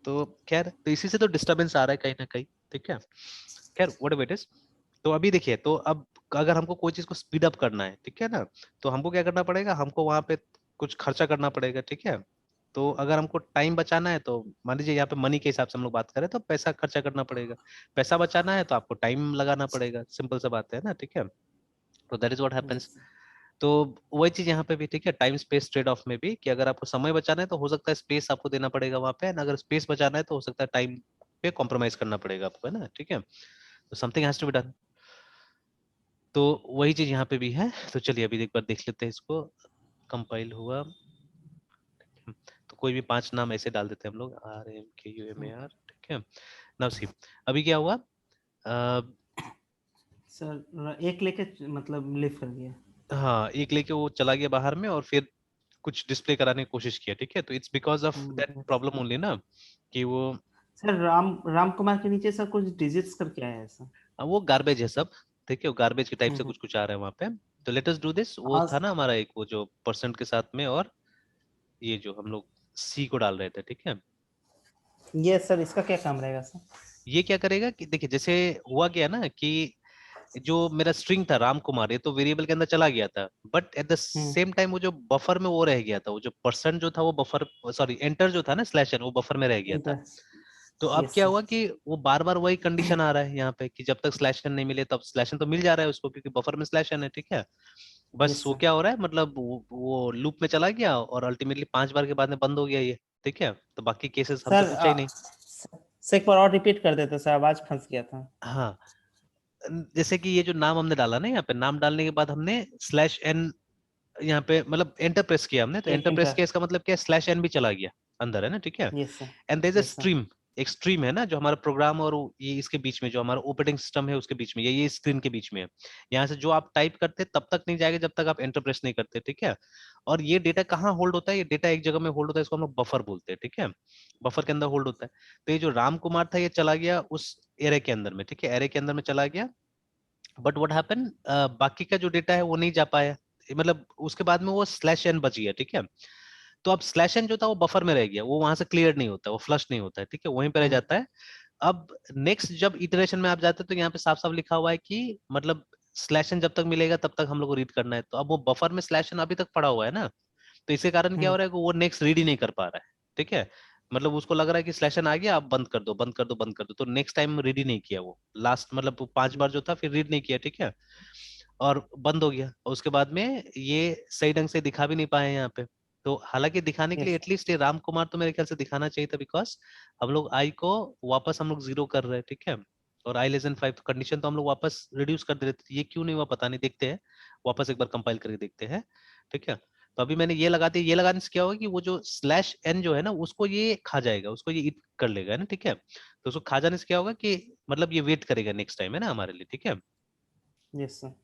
तो खैर, तो इसी से तो डिस्टरबेंस आ रहा है कहीं ना कहीं, ठीक है। खैर व्हाट एवर इट इज। तो अभी देखिए, तो अब अगर हमको कोई चीज को स्पीड अप करना है, ठीक है ना, तो हमको क्या करना पड़ेगा, हमको वहां पे कुछ खर्चा करना पड़ेगा, ठीक है। तो अगर हमको टाइम बचाना है तो मान लीजिए यहाँ पे मनी के हिसाब से हम लोग बात करें तो पैसा खर्चा करना पड़ेगा, पैसा बचाना है तो आपको टाइम लगाना पड़ेगा, सिंपल सा बात है ना, ठीक है। तो that is what happens. Yes तो वही चीज यहाँ पे भी, ठीक है, टाइम स्पेस ट्रेड ऑफ में भी, कि अगर आपको समय बचाना है तो हो सकता है स्पेस आपको देना पड़ेगा वहां पे, अगर स्पेस बचाना है तो हो सकता है टाइम पे कॉम्प्रोमाइज करना पड़ेगा आपको, है ना, ठीक है। तो something has to be done. तो वही चीज यहाँ पे भी है। तो चलिए अभी एक बार देख लेते हैं इसको, कंपाइल हुआ। तो कोई भी 5 नाम ऐसे डाल देते हैं हम लोग, RMKUMAR, ठीक है। नाउ सी, अभी क्या हुआ, सर। एक लेके मतलब लिव कर गया। हाँ, एक लेके वो चला गया बाहर में और फिर कुछ डिस्प्ले कराने की कोशिश किया, ठीक है। तो it's because of that yes। Problem only ना, कि वो सर राम कुमार के नीचे सर कुछ डिजिट्स करके आया है सर। वो गार्बेज है सब, ठीक है, वो गार्बेज के टाइप से हम्म। कुछ कुछ आ रहा है वहां पे। तो लेट अस डू दिस, वो और था ना हमारा एक वो जो परसेंट के साथ में, और ये जो हम लोग सी को डाल रहे थे, ठीक है। ये सर इसका क्या काम रहेगा सर? ये क्या करेगा कि देखिए जैसे हुआ गया ना कि जो मेरा स्ट्रिंग था राम कुमार, ये तो वेरिएबल के अंदर चला गया था, but at the hmm. Same time वो जो बफर में वो रह गया था, वो जो परसेंट जो था वो बफर, सॉरी एंटर जो था ना स्लैश एन, वो बफर में रह गया था। इंटर। तो अब यस क्या सर। हुआ कि वो बार बार वही कंडीशन आ रहा है यहाँ पे कि जब तक स्लैश एन नहीं मिले तब स्लैश एन तो मिल जा रहा है उसको क्योंकि बफर में स्लैश एन है, ठीक है। बस यस वो सर। क्या हो रहा है, मतलब वो लूप में चला गया और अल्टीमेटली 5 बार के बाद में बंद हो गया ये, ठीक है। तो बाकी केसेस हमसे सर पूछा ही नहीं। सर एक बार और रिपीट कर देते सर, आवाज फंस गया था। हाँ, जैसे कि ये जो नाम हमने डाला ना, यहाँ पे नाम डालने के बाद हमने स्लैश एन यहाँ पे मतलब एंटर प्रेस किया हमने, तो एंटर प्रेस इंटर। किया इसका मतलब क्या है, स्लैश एन भी चला गया अंदर, है ना, ठीक है। Yes sir. And there is a yes sir. Stream, एक स्ट्रीम है ना जो हमारा प्रोग्राम और ये इसके बीच में, जो हमारा ऑपरेटिंग सिस्टम है उसके बीच में, ये स्क्रीन के बीच में है। यहाँ से जो आप टाइप करते हैं तब तक नहीं जाएगा जब तक आप एंटर प्रेस नहीं करते, ठीक है। और ये डेटा कहाँ होल्ड होता है, ये डेटा एक जगह में होल्ड होता है, इसको हम लोग बफर बोलते हैं, ठीक है। बफर के अंदर होल्ड होता है। तो ये जो राम कुमार था ये चला गया उस एरे के अंदर में, ठीक है, एरे के अंदर में चला गया। बट व्हाट हैपन, बाकी का जो डेटा है वो नहीं जा पाया, मतलब उसके बाद में वो स्लैश एन बच गया, ठीक है। तो अब स्लैश एन जो था वो बफर में रह गया, वो वहां से क्लियर नहीं होता, वो फ्लश नहीं होता है, ठीक है, वहीं पे रह हम्म। जाता है। अब नेक्स्ट जब इटरेशन में आप जाते हैं तो यहाँ पे साफ साफ लिखा हुआ है कि मतलब स्लैश एन जब तक मिलेगा तब तक हम लोग को रीड करना है, तो अब वो बफर में स्लैश एन अभी तक पड़ा हुआ है ना। तो इसके कारण क्या हो हम्म। रहा है कि वो नेक्स्ट रीड ही नहीं कर पा रहा है, ठीक है। मतलब उसको लग रहा है कि स्लैशन आ गया, आप बंद कर दो बंद कर दो बंद कर दो, तो नेक्स्ट टाइम रीड ही नहीं किया वो, लास्ट मतलब वो 5 बार जो था फिर रीड नहीं किया, ठीक है। और बंद हो गया, और उसके बाद में ये सही ढंग से दिखा भी नहीं पाए यहाँ पे। तो हालांकि दिखाने के लिए यस। एटलीस्ट ये राम कुमार तो मेरे ख्याल से दिखाना चाहिए था, बिकॉज हम लोग आई को वापस हम लोग 0 कर रहे हैं, ठीक है। और i <5 कंडीशन तो हम लोग वापस रिड्यूस कर दे रहे थे, ये क्यों नहीं हुआ पता नहीं, देखते हैं वापस एक बार कंपाइल करके देखते हैं, ठीक है। तो अभी मैंने ये लगा दिया, ये लगाने से क्या होगा कि वो जो स्लैश एन जो है ना उसको ये खा जाएगा, उसको ये ईट कर लेगा, है ना, ठीक है। तो उसको खा जाने से क्या होगा कि मतलब ये वेट करेगा नेक्स्ट टाइम, है ना, हमारे लिए, ठीक है। Yes sir.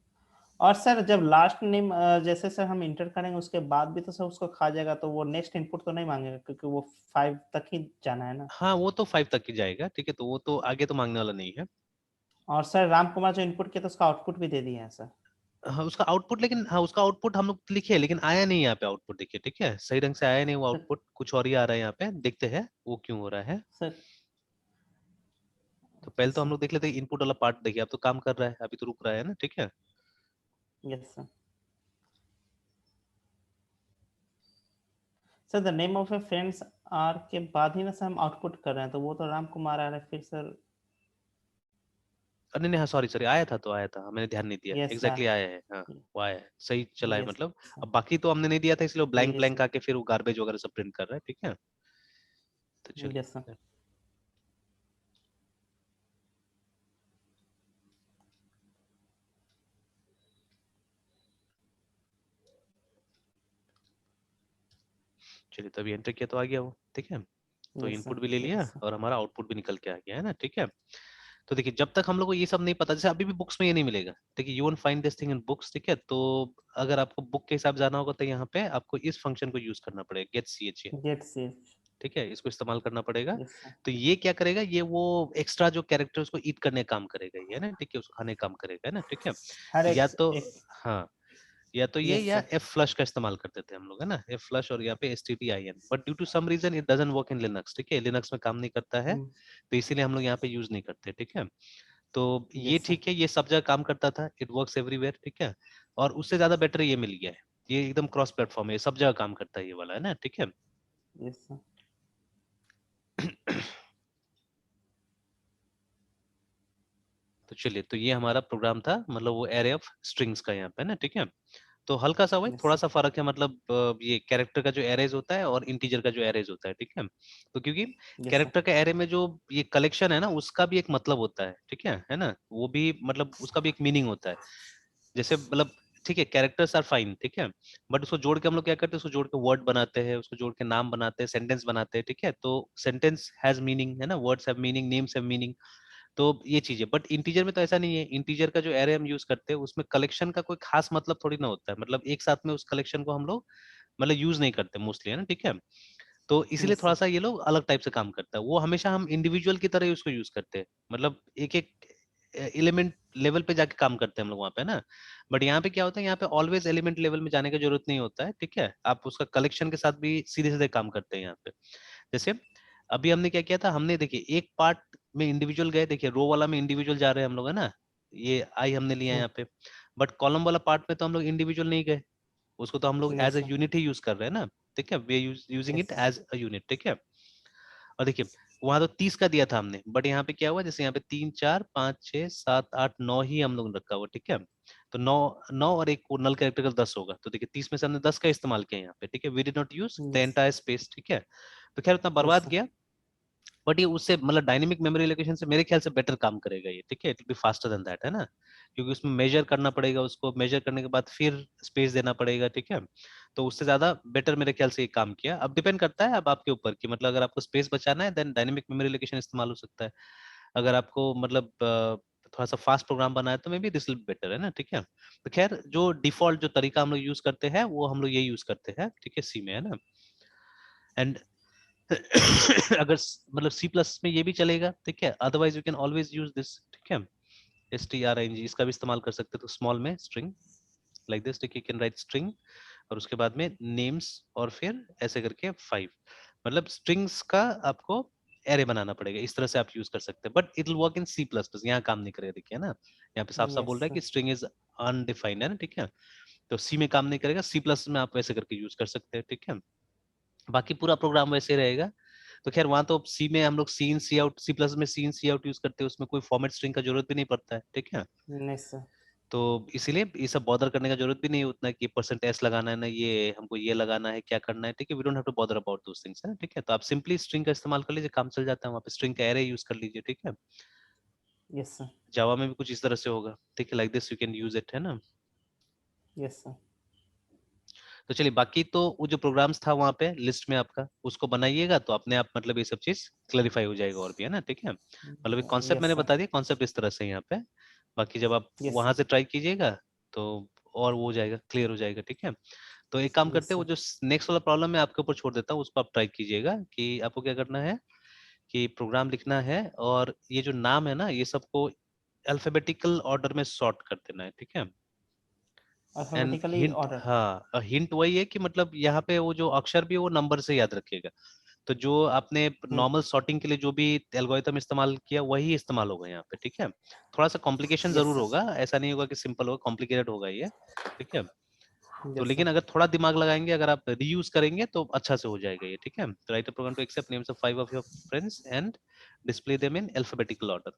और सर जब लास्ट नेम जैसे सर हम इंटर करेंगे उसके बाद भी तो सर उसको खा जाएगा, तो वो नेक्स्ट इनपुट तो नहीं मांगेगा क्योंकि वो 5 तक ही जाना है ना। हाँ, वो तो 5 तक ही जाएगा, ठीक है, तो वो तो आगे तो मांगने वाला नहीं है। और सर राम कुमार जो इनपुट किया तो उसका आउटपुट भी दे दिया है सर। हाँ उसका आउटपुट, लेकिन हाँ उसका आउटपुट हम लोग लिखे लेकिन आया नहीं यहाँ पे आउटपुट, देखिए, ठीक है, सही ढंग से आया नहीं वो सर। आउटपुट, कुछ और ही आ रहा है यहाँ पे, देखते हैं वो क्यों हो रहा है। सर। तो ओके पहले तो हम सर। लोग देख लेते हैं इनपुट वाला पार्ट, देखिए अब तो काम कर रहा है, अभी तो रुक रहा है ना, ठीक है। Yes sir. Sir the name of a friends are के बाद ही ना सर हम आउटपुट कर रहे हैं, तो वो तो राम कुमार आ रहा है फिर सर। नहीं नहीं, हाँ सॉरी आया था, तो आया था, मैंने ध्यान नहीं दिया, यस सर। एग्जैक्टली आया है, हाँ वो आया है, सही चला है यस मतलब। सर। अब बाकी तो हमने नहीं दिया था, इसलिए ब्लैंक यस ब्लैंक आके फिर वो गार्बेज वगैरह सब प्रिंट कर रहा है, ठीक है। तो यस सर। चलिए, चलिए तो अभी एंटर किया तो आ गया वो, ठीक है। तो यस इनपुट सर। भी ले लिया यस सर। और हमारा आउटपुट भी निकल के आ गया है ना, ठीक है। तो देखिए जब तक हम लोग को ये सब नहीं पता, जैसे अभी भी बुक्स में ये नहीं मिलेगा, ठीक है, you won't find this thing in books, ठीक है। तो अगर आपको बुक के हिसाब से जाना होगा तो यहाँ पे आपको इस फंक्शन को यूज करना पड़ेगा, गेट सी एच, गेट से। ठीक है, इसको इस्तेमाल करना पड़ेगा। Yes sir. तो ये क्या करेगा, ये वो एक्स्ट्रा जो कैरेक्टर उसको ईट करने का काम करेगा ये, है ना, ठीक है, उसको खाने का काम करेगा, है ना, ठीक है। हर तो या तो एक। हाँ, या तो ये यस या सर। एफ फ्लश का इस्तेमाल करते थे हम लोग, है ना, एफ फ्लश और यहाँ पे S T T I N, but due to some reason it doesn't work in Linux, ठीक है, लिनक्स में काम नहीं करता है, तो इसीलिए हम लोग यहाँ पे यूज नहीं करते, ठीक है। तो ये यस सर। ठीक है, ये सब जगह काम करता था, इट वर्क्स एवरीवेयर, ठीक है। और उससे ज्यादा बेटर ये मिल गया है, ये एकदम क्रॉस प्लेटफॉर्म है, ये सब जगह काम करता है ये वाला, है ना, ठीक है। Yes sir. तो चलिए, तो ये हमारा प्रोग्राम था, मतलब वो एरे ऑफ स्ट्रिंग्स का यहाँ पे, है ना, ठीक है। तो हल्का सा वही यस थोड़ा सर। सा फर्क है, मतलब ये कैरेक्टर का जो एरेज होता है और इंटीजर का जो एरेज होता है, ठीक है। तो क्योंकि यस सर। कैरेक्टर का एरे में जो ये कलेक्शन है ना, उसका भी एक मतलब होता है ना, वो भी मतलब उसका भी एक मीनिंग होता है, जैसे मतलब, ठीक है, कैरेक्टर्स आर फाइन, ठीक है, बट उसको जोड़ के हम लोग क्या करते हैं, उसको जोड़ के वर्ड बनाते हैं, उसको जोड़ के नाम बनाते हैं, सेंटेंस बनाते हैं, ठीक है। तो सेंटेंस हैज मीनिंग, है ना, words have meaning, names have meaning. तो ये चीज है, बट इंटीजर में तो ऐसा नहीं है, इंटीजर का जो एरे हम यूज करते हैं उसमें कलेक्शन का कोई खास मतलब थोड़ी ना होता है, मतलब एक साथ में उस कलेक्शन को हम लोग मतलब यूज नहीं करते मोस्टली, है ना, ठीक है। तो इसीलिए यस थोड़ा सर। सा ये लोग अलग टाइप से काम करता है, वो हमेशा हम इंडिविजुअल की तरह ही उसको यूज करते हैं, मतलब एक एक एलिमेंट लेवल पे जाके काम करते हैं हम लोग वहाँ पे ना। बट यहाँ पे क्या होता है, यहाँ पे ऑलवेज एलिमेंट लेवल में जाने की जरूरत नहीं होता है, ठीक है, आप उसका कलेक्शन के साथ भी सीधे सीधे काम करते हैं यहाँ पे। जैसे अभी हमने क्या किया था, हमने देखिए एक पार्ट में इंडिविजुअल गए, देखिए रो वाला में इंडिविजुअल जा रहे हैं हम लोग, है ना, ये आई हमने लिया यहाँ पे। बट कॉलम वाला पार्ट में तो हम लोग इंडिविजुअल नहीं गए, उसको तो हम लोग as yes a sir. Unit ही यूज कर रहे हैं ना, ठीक है, we using yes it sir. As a unit, ठीक है। और देखिए वहां तो 30 का दिया था हमने, बट यहाँ पे क्या हुआ, जैसे यहाँ पे 3 4 5 6 7 8 9 ही हम लोग ने रखा हुआ, ठीक है। तो 9 9 और एक नल कैरेक्टर का 10 होगा, तो देखिए 30 में से हमने 10 का इस्तेमाल किया यहाँ पे, ठीक है, we did not use the yes. Entire space, ठीक है। तो खैर उतना यस बर्बाद सर। किया, बट ये उससे मतलब डायनेमिक मेमोरी लोकेशन से मेरे ख्याल से बेटर काम करेगा ये, ठीक है, it will be faster than that, है ना, क्योंकि उसमें मेजर करना पड़ेगा, उसको मेजर करने के बाद फिर स्पेस देना पड़ेगा, ठीक है। तो उससे ज्यादा बेटर मेरे ख्याल से ये काम किया, अब डिपेंड करता है अब आपके ऊपर कि मतलब अगर आपको स्पेस बचाना है देन डायनेमिक मेमोरी लोकेशन इस्तेमाल हो सकता है, अगर आपको मतलब थोड़ा सा फास्ट प्रोग्राम बनाना है तो may be this will better, है ना, ठीक है। तो खैर जो डिफॉल्ट जो तरीका हम लोग यूज करते हैं वो हम लोग ये यूज करते हैं, ठीक है, सी में, है ना। एंड अगर मतलब सी प्लस में ये भी चलेगा, ठीक है, otherwise you can always use this, ठीक है, S T R I N G, इसका भी इस्तेमाल कर सकते हो, तो स्मॉल में स्ट्रिंग लाइक दिस, ठीक है, कैन राइट स्ट्रिंग और उसके बाद में नेम्स और फिर ऐसे करके 5, मतलब स्ट्रिंग्स का आपको एरे बनाना पड़ेगा, इस तरह से आप यूज कर सकते हैं, but it will work in C plus plus, यहाँ काम नहीं करेगा, देखिए ना, यहाँ पे साफ साफ यस बोल रहा है सर। कि स्ट्रिंग इज अनडिफाइंड, है ना, ठीक है। तो सी में काम नहीं करेगा, सी प्लस में आप वैसे करके यूज कर सकते हैं, ठीक है, बाकी पूरा प्रोग्राम वैसे रहेगा। तो खैर वहां तो सी में हम लोग सी इन सी आउट, सी प्लस में सी इन सी आउट यूज करते हैं, उसमें कोई फॉर्मेट स्ट्रिंग का जरूरत भी नहीं पड़ता है, ठीक है। नहीं सर। तो इसीलिए ये सब बॉदर करने का जरूरत भी नहीं है उतना कि परसेंट एस लगाना है ना, ये हमको ये लगाना है, क्या करना है, ठीक है, we don't have to bother about those things, है ना, ठीक है। तो आप सिंपली स्ट्रिंग का इस्तेमाल कर लीजिए, काम चल जाता है, वहाँ पे स्ट्रिंग का एरे यूज कर लीजिए, ठीक है। Yes sir. जावा में भी कुछ इस तरह से होगा, ठीक है, like this you can use it, है ना। Yes sir. तो चलिए बाकी तो वो जो प्रोग्राम्स था वहाँ पे लिस्ट में आपका, उसको बनाइएगा तो अपने आप मतलब ये सब चीज क्लैरिफाई हो जाएगा और भी, है ना, ठीक है, मतलब एक कॉन्सेप्ट यस मैंने सर। बता दिया, कॉन्सेप्ट इस तरह से है यहाँ पे, बाकी जब आप यस वहां सर। से ट्राई कीजिएगा तो और वो हो जाएगा, क्लियर हो जाएगा, ठीक है। तो एक काम यस करते हैं, वो सर। जो नेक्स्ट वाला प्रॉब्लम मैं आपके ऊपर छोड़ देता हूँ, उसको आप ट्राई कीजिएगा कि आपको क्या करना है, कि प्रोग्राम लिखना है और ये जो नाम है ना ये सबको अल्फाबेटिकल ऑर्डर में सॉर्ट कर देना है, ठीक है। And alphabetically hint, order. हाँ हिंट वही है कि मतलब यहाँ पे वो जो अक्षर भी है वो नंबर से याद रखिएगा, तो जो आपने नॉर्मल सॉर्टिंग के लिए जो भी एल्गोरिथम इस्तेमाल किया वही इस्तेमाल होगा यहाँ पे, ठीक है। थोड़ा सा कॉम्प्लिकेशन यस जरूर सर। होगा, ऐसा नहीं होगा कि सिंपल होगा, कॉम्प्लिकेटेड होगा ये, ठीक है। तो यस सर। लेकिन अगर थोड़ा दिमाग लगाएंगे, अगर आप रीयूज करेंगे तो अच्छा से हो जाएगा ये, ठीक है। तो write a program to accept names of 5 of your friends and display them in alphabetical order.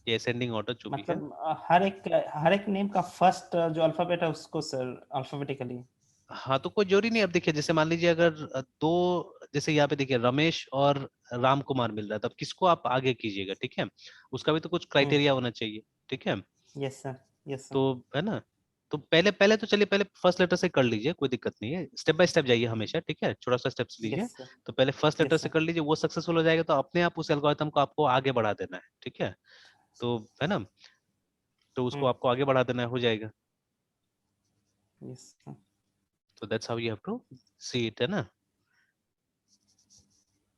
ये असेंडिंग ऑर्डर जो भी है। मतलब हर एक नेम का फर्स्ट जो अल्फाबेट है उसको सर अल्फाबेटिकली। हाँ तो कोई जरूरी नहीं। अब देखिए जैसे मान लीजिए अगर दो, जैसे यहाँ पे देखिए रमेश और राम कुमार मिल रहा है, तब किसको आप आगे कीजिएगा, ठीक है, उसका भी तो कुछ क्राइटेरिया होना चाहिए, ठीक है। यस सर, यस तो सर। है ना, तो पहले पहले तो चलिए पहले फर्स्ट लेटर से कर लीजिए, कोई दिक्कत नहीं है, स्टेप बाय स्टेप जाइए हमेशा, ठीक है, छोटा सा स्टेप्स लीजिए। यस सर, तो पहले फर्स्ट लेटर यस से सर। कर लीजिए, वो सक्सेसफुल हो जाएगा तो अपने आप उस एल्गोरिथम को आपको आगे बढ़ा देना है, ठीक है। तो है ना, तो उसको आपको आगे बढ़ा देना है, हो जाएगा। Yes sir. तो that's how you have to see it, है ना।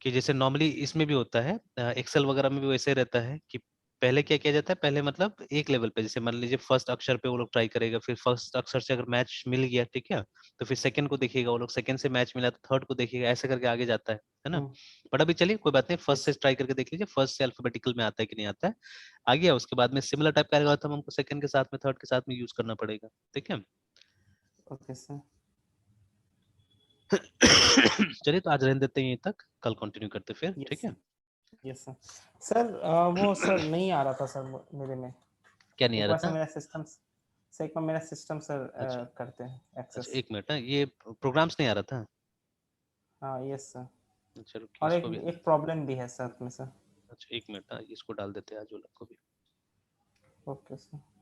कि जैसे नॉर्मली इसमें भी होता है, एक्सेल वगैरह में भी वैसे रहता है कि पहले क्या किया जाता है, पहले मतलब एक लेवल पे, जैसे मान लीजिए फर्स्ट अक्षर पे वो लोग ट्राई करेगा, फिर फर्स्ट अक्षर से अगर मैच मिल गया, ठीक है, तो फिर सेकंड को देखिएगा, वो लोग सेकंड से मैच मिला तो थर्ड को देखिएगा, ऐसे करके आगे जाता है ना। बट अभी चलिए कोई बात नहीं, फर्स्ट से यस। ट्राई करके देख लीजिए, फर्स्ट से अल्फाबेटिकल में आता है कि नहीं आता है। आ गया, उसके बाद में सिमिलर टाइप का एल्गोरिथम हमको सेकंड के साथ में थर्ड के साथ में यूज करना पड़ेगा, ठीक है। Okay sir. चलिए तो आज रहने देते हैं यहीं तक, कल कंटिन्यू करते फिर, यस ठीक है। Sir, yes sir. सर वो सर नहीं आ रहा था सर मेरे में। क्या नहीं आ एक रहा बार से था? मेरा सिस्टम सर, एक बार मेरा सिस्टम सर अच्छा करते हैं अच्छा, एक्सेस। एक मिनट ना, ये प्रोग्राम्स नहीं आ रहा था। हाँ यस सर। अच्छा रुकिए, और इसको भी। एक प्रॉब्लम भी है साथ में सर। अच्छा एक मिनट ना, इसको डाल देते हैं आज वाला को भी। Okay sir.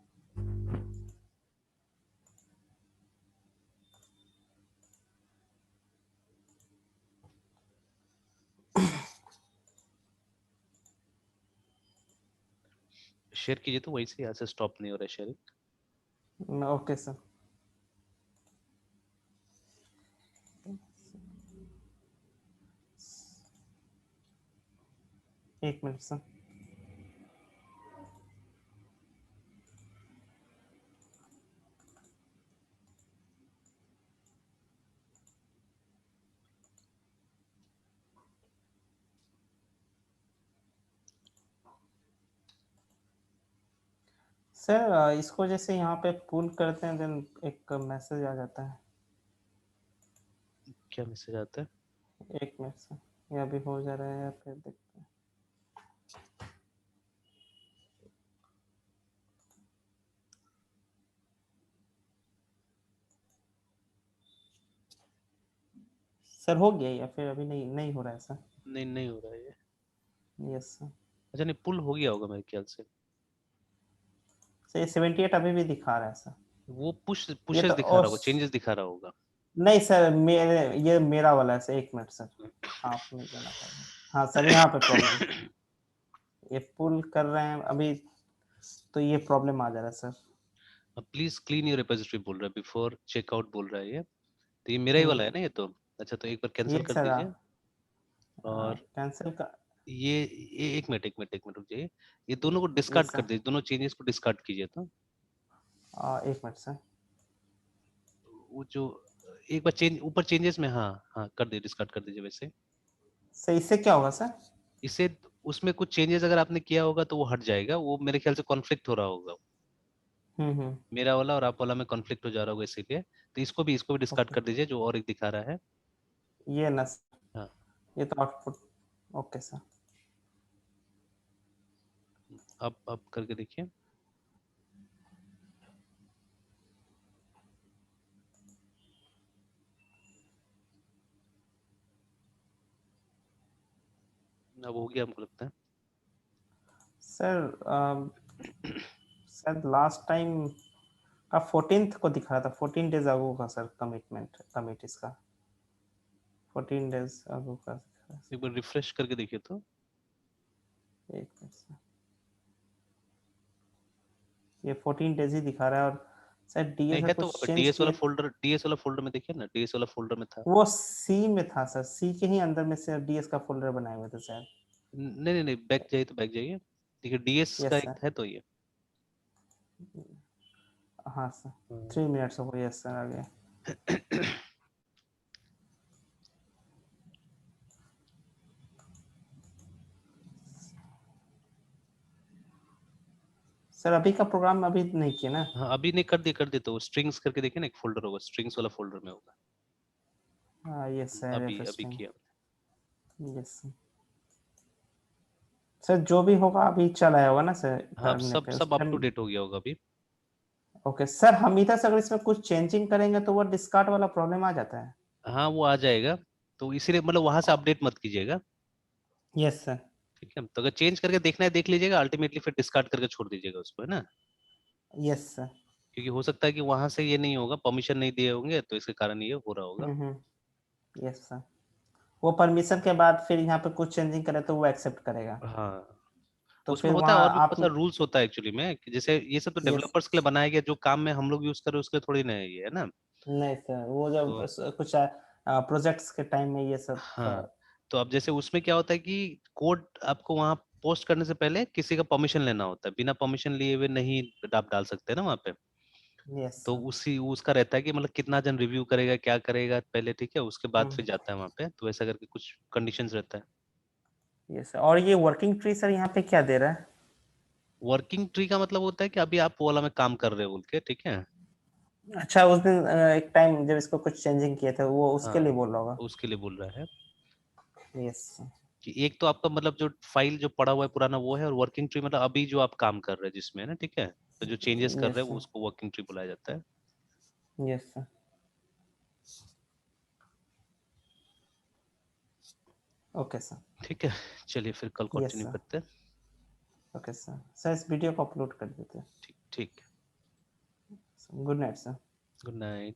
शेयर कीजिए तो वही से, यहाँ से स्टॉप नहीं हो रहा है शेयरिंग। Okay sir. एक मिनट सर। सर इसको जैसे यहाँ पे पुल करते हैं देन एक मैसेज आ जाता है। क्या मैसेज आता है? एक मिनट सर, ये अभी हो जा रहा है, फिर देखते हैं। सर हो गया या फिर अभी नहीं नहीं हो रहा है सर? नहीं नहीं हो रहा है ये। Yes sir. अच्छा नहीं, पुल हो गया होगा मेरे ख्याल से। सर ये 78 अभी भी दिखा रहा है सर। वो पुश ये पुशेस तो दिखा रहा होगा, चेंजेस दिखा रहा होगा। नहीं सर, मेरे ये मेरा वाला है सर। एक मिनट सर, आप में जाना पड़ेगा। हाँ सर, यहाँ पे प्रॉब्लम, ये पुल कर रहे हैं अभी तो ये प्रॉब्लम आ जा रहा है सर। अब प्लीज क्लीन योर रिपोजिटरी बोल रहा है, बिफोर चेकआउट बोल रहा है ये। तो ये मेरा ही वाला है ना ये तो। अच्छा तो एक बार कैंसिल ये कर सर दीजिए। और कैंसिल का। एक मिनट रुक जाइए, ये दोनों को ये डिस्कार्ड कर सर दीजिए, दोनों चेंजेस को डिस्कार्ड कीजिए। तो एक मिनट सर। वो जो एक बार चेंज ऊपर चेंजेस में, हाँ हाँ कर दीजिए, डिस्कार्ड कर दीजिए वैसे। सर इससे क्या होगा सर? इससे उसमें कुछ चेंजेस अगर आपने किया होगा तो वो हट जाएगा, वो मेरे ख्याल से कॉन्फ्लिक्ट हो रहा होगा, हम्म। मेरा वाला और आप वाला में कॉन्फ्लिक्ट हो जा रहा होगा इसीलिए। तो इसको भी डिस्कार्ड ओके। कर दीजिए, जो और एक दिखा रहा है। ये ना sir, हाँ ये तो आउटपुट। Okay sir. अब करके देखिए। अब हो गया हमको लगता है। सर शायद लास्ट टाइम का 14th को दिखा रहा था, 14 डेज अगो का सर, कमिट इसका 14 डेज अगो का दिखा रहा एक बार रिफ्रेश करके देखिए तो। है। एक मिनट सर, ये 14 डेज ही दिखा रहा है। और शायद डीएस नहीं का है तो, कुछ चेंज डीएस वाला किए। फोल्डर, डीएस वाला फोल्डर में देखिए ना, डीएस वाला फोल्डर में था। वो सी में था सर, सी के ही अंदर में से डीएस का फोल्डर बनाए हुए थे शायद। नहीं नहीं नहीं, बैक जाइए तो बैक जाइए, देखिए डीएस का यस एक सर। है तो ये। हाँ सर, हम्म। 3 मिनट्स हो गए। यस सर आ गया। सर अभी का प्रोग्राम अभी नहीं किया ना? हाँ अभी नहीं, कर दिए तो स्ट्रिंग्स करके देखिए ना, एक फोल्डर होगा, स्ट्रिंग्स वाला फोल्डर में होगा। हाँ यस सर, अभी अभी एफएसट्री। किया। यस। सर जो भी होगा अभी चल आया होगा ना सर हाँ, करने सब पे उस सब अप टू टाइम। डेट हो गया होगा अभी। ओके सर, हम इधर से अगर इसमें कुछ चेंजिंग करेंगे तो वो डिस्कार्ड वाला प्रॉब्लम आ जाता है। हाँ, वो आ जाएगा। तो इसीलिए मतलब वहां से अपडेट मत कीजिएगा। Yes sir. ठीक है, तो अगर चेंज करके देखना है देख लीजिएगा, अल्टीमेटली फिर डिस्कार्ड करके छोड़ दीजिएगा उसको, है ना। Yes sir. क्योंकि हो सकता है कि वहां से ये नहीं होगा, परमिशन नहीं दिए होंगे, तो इसके कारण ये हो रहा होगा। Yes sir. वो परमिशन के बाद फिर यहाँ पे कुछ चेंजिंग करे तो वो एक्सेप्ट करेगा। हाँ, तो उसमें फिर होता है वहाँ और भी आप। बहुत सारा रूल्स होता है एक्चुअली में, कि जैसे ये सब तो यस। डेवलपर्स के लिए बनाया गया, जो काम में हम लोग यूज करें उसके लिए थोड़ी ना है ये, है ना। नहीं सर, वो जब तो कुछ प्रोजेक्ट्स के टाइम में ये सब हाँ, तो अब जैसे उसमें क्या होता है कि कोड आपको वहाँ पोस्ट करने से पहले किसी का परमिशन लेना होता है, बिना परमिशन लिए हुए नहीं आप डाल सकते ना वहाँ पे। यस तो सर। उसी उसका रहता है कि मतलब कितना जन रिव्यू करेगा, क्या करेगा पहले, ठीक है, उसके बाद फिर जाता है वहाँ पे, तो ऐसा करके कुछ कंडीशंस रहता है। Yes sir. और ये वर्किंग ट्री सर यहाँ पे क्या दे रहा है? वर्किंग ट्री का मतलब होता है कि अभी आप वो वाला में काम कर रहे हो बोल के, ठीक है। अच्छा, उस दिन एक टाइम जब इसको कुछ चेंजिंग किए थे वो उसके लिए हाँ, बोल रहा होगा। उसके लिए बोल रहा है यस। कि एक तो आपका मतलब जो फाइल जो पड़ा हुआ है पुराना वो है, और वर्किंग ट्री मतलब अभी जो आप काम कर रहे हैं जिसमें, है ना, ठीक है। तो जो चेंजेस कर यस रहे हैं वो सर। उसको वर्किंग ट्री बुलाया जाता है। Yes sir. Okay sir. ठीक है, चलिए फिर कल यस कंटिन्यू सर। करते हैं। ओके सर, सर इस वीडियो को अपलोड कर देते हैं। ठीक ठीक। Good night sir. Good night.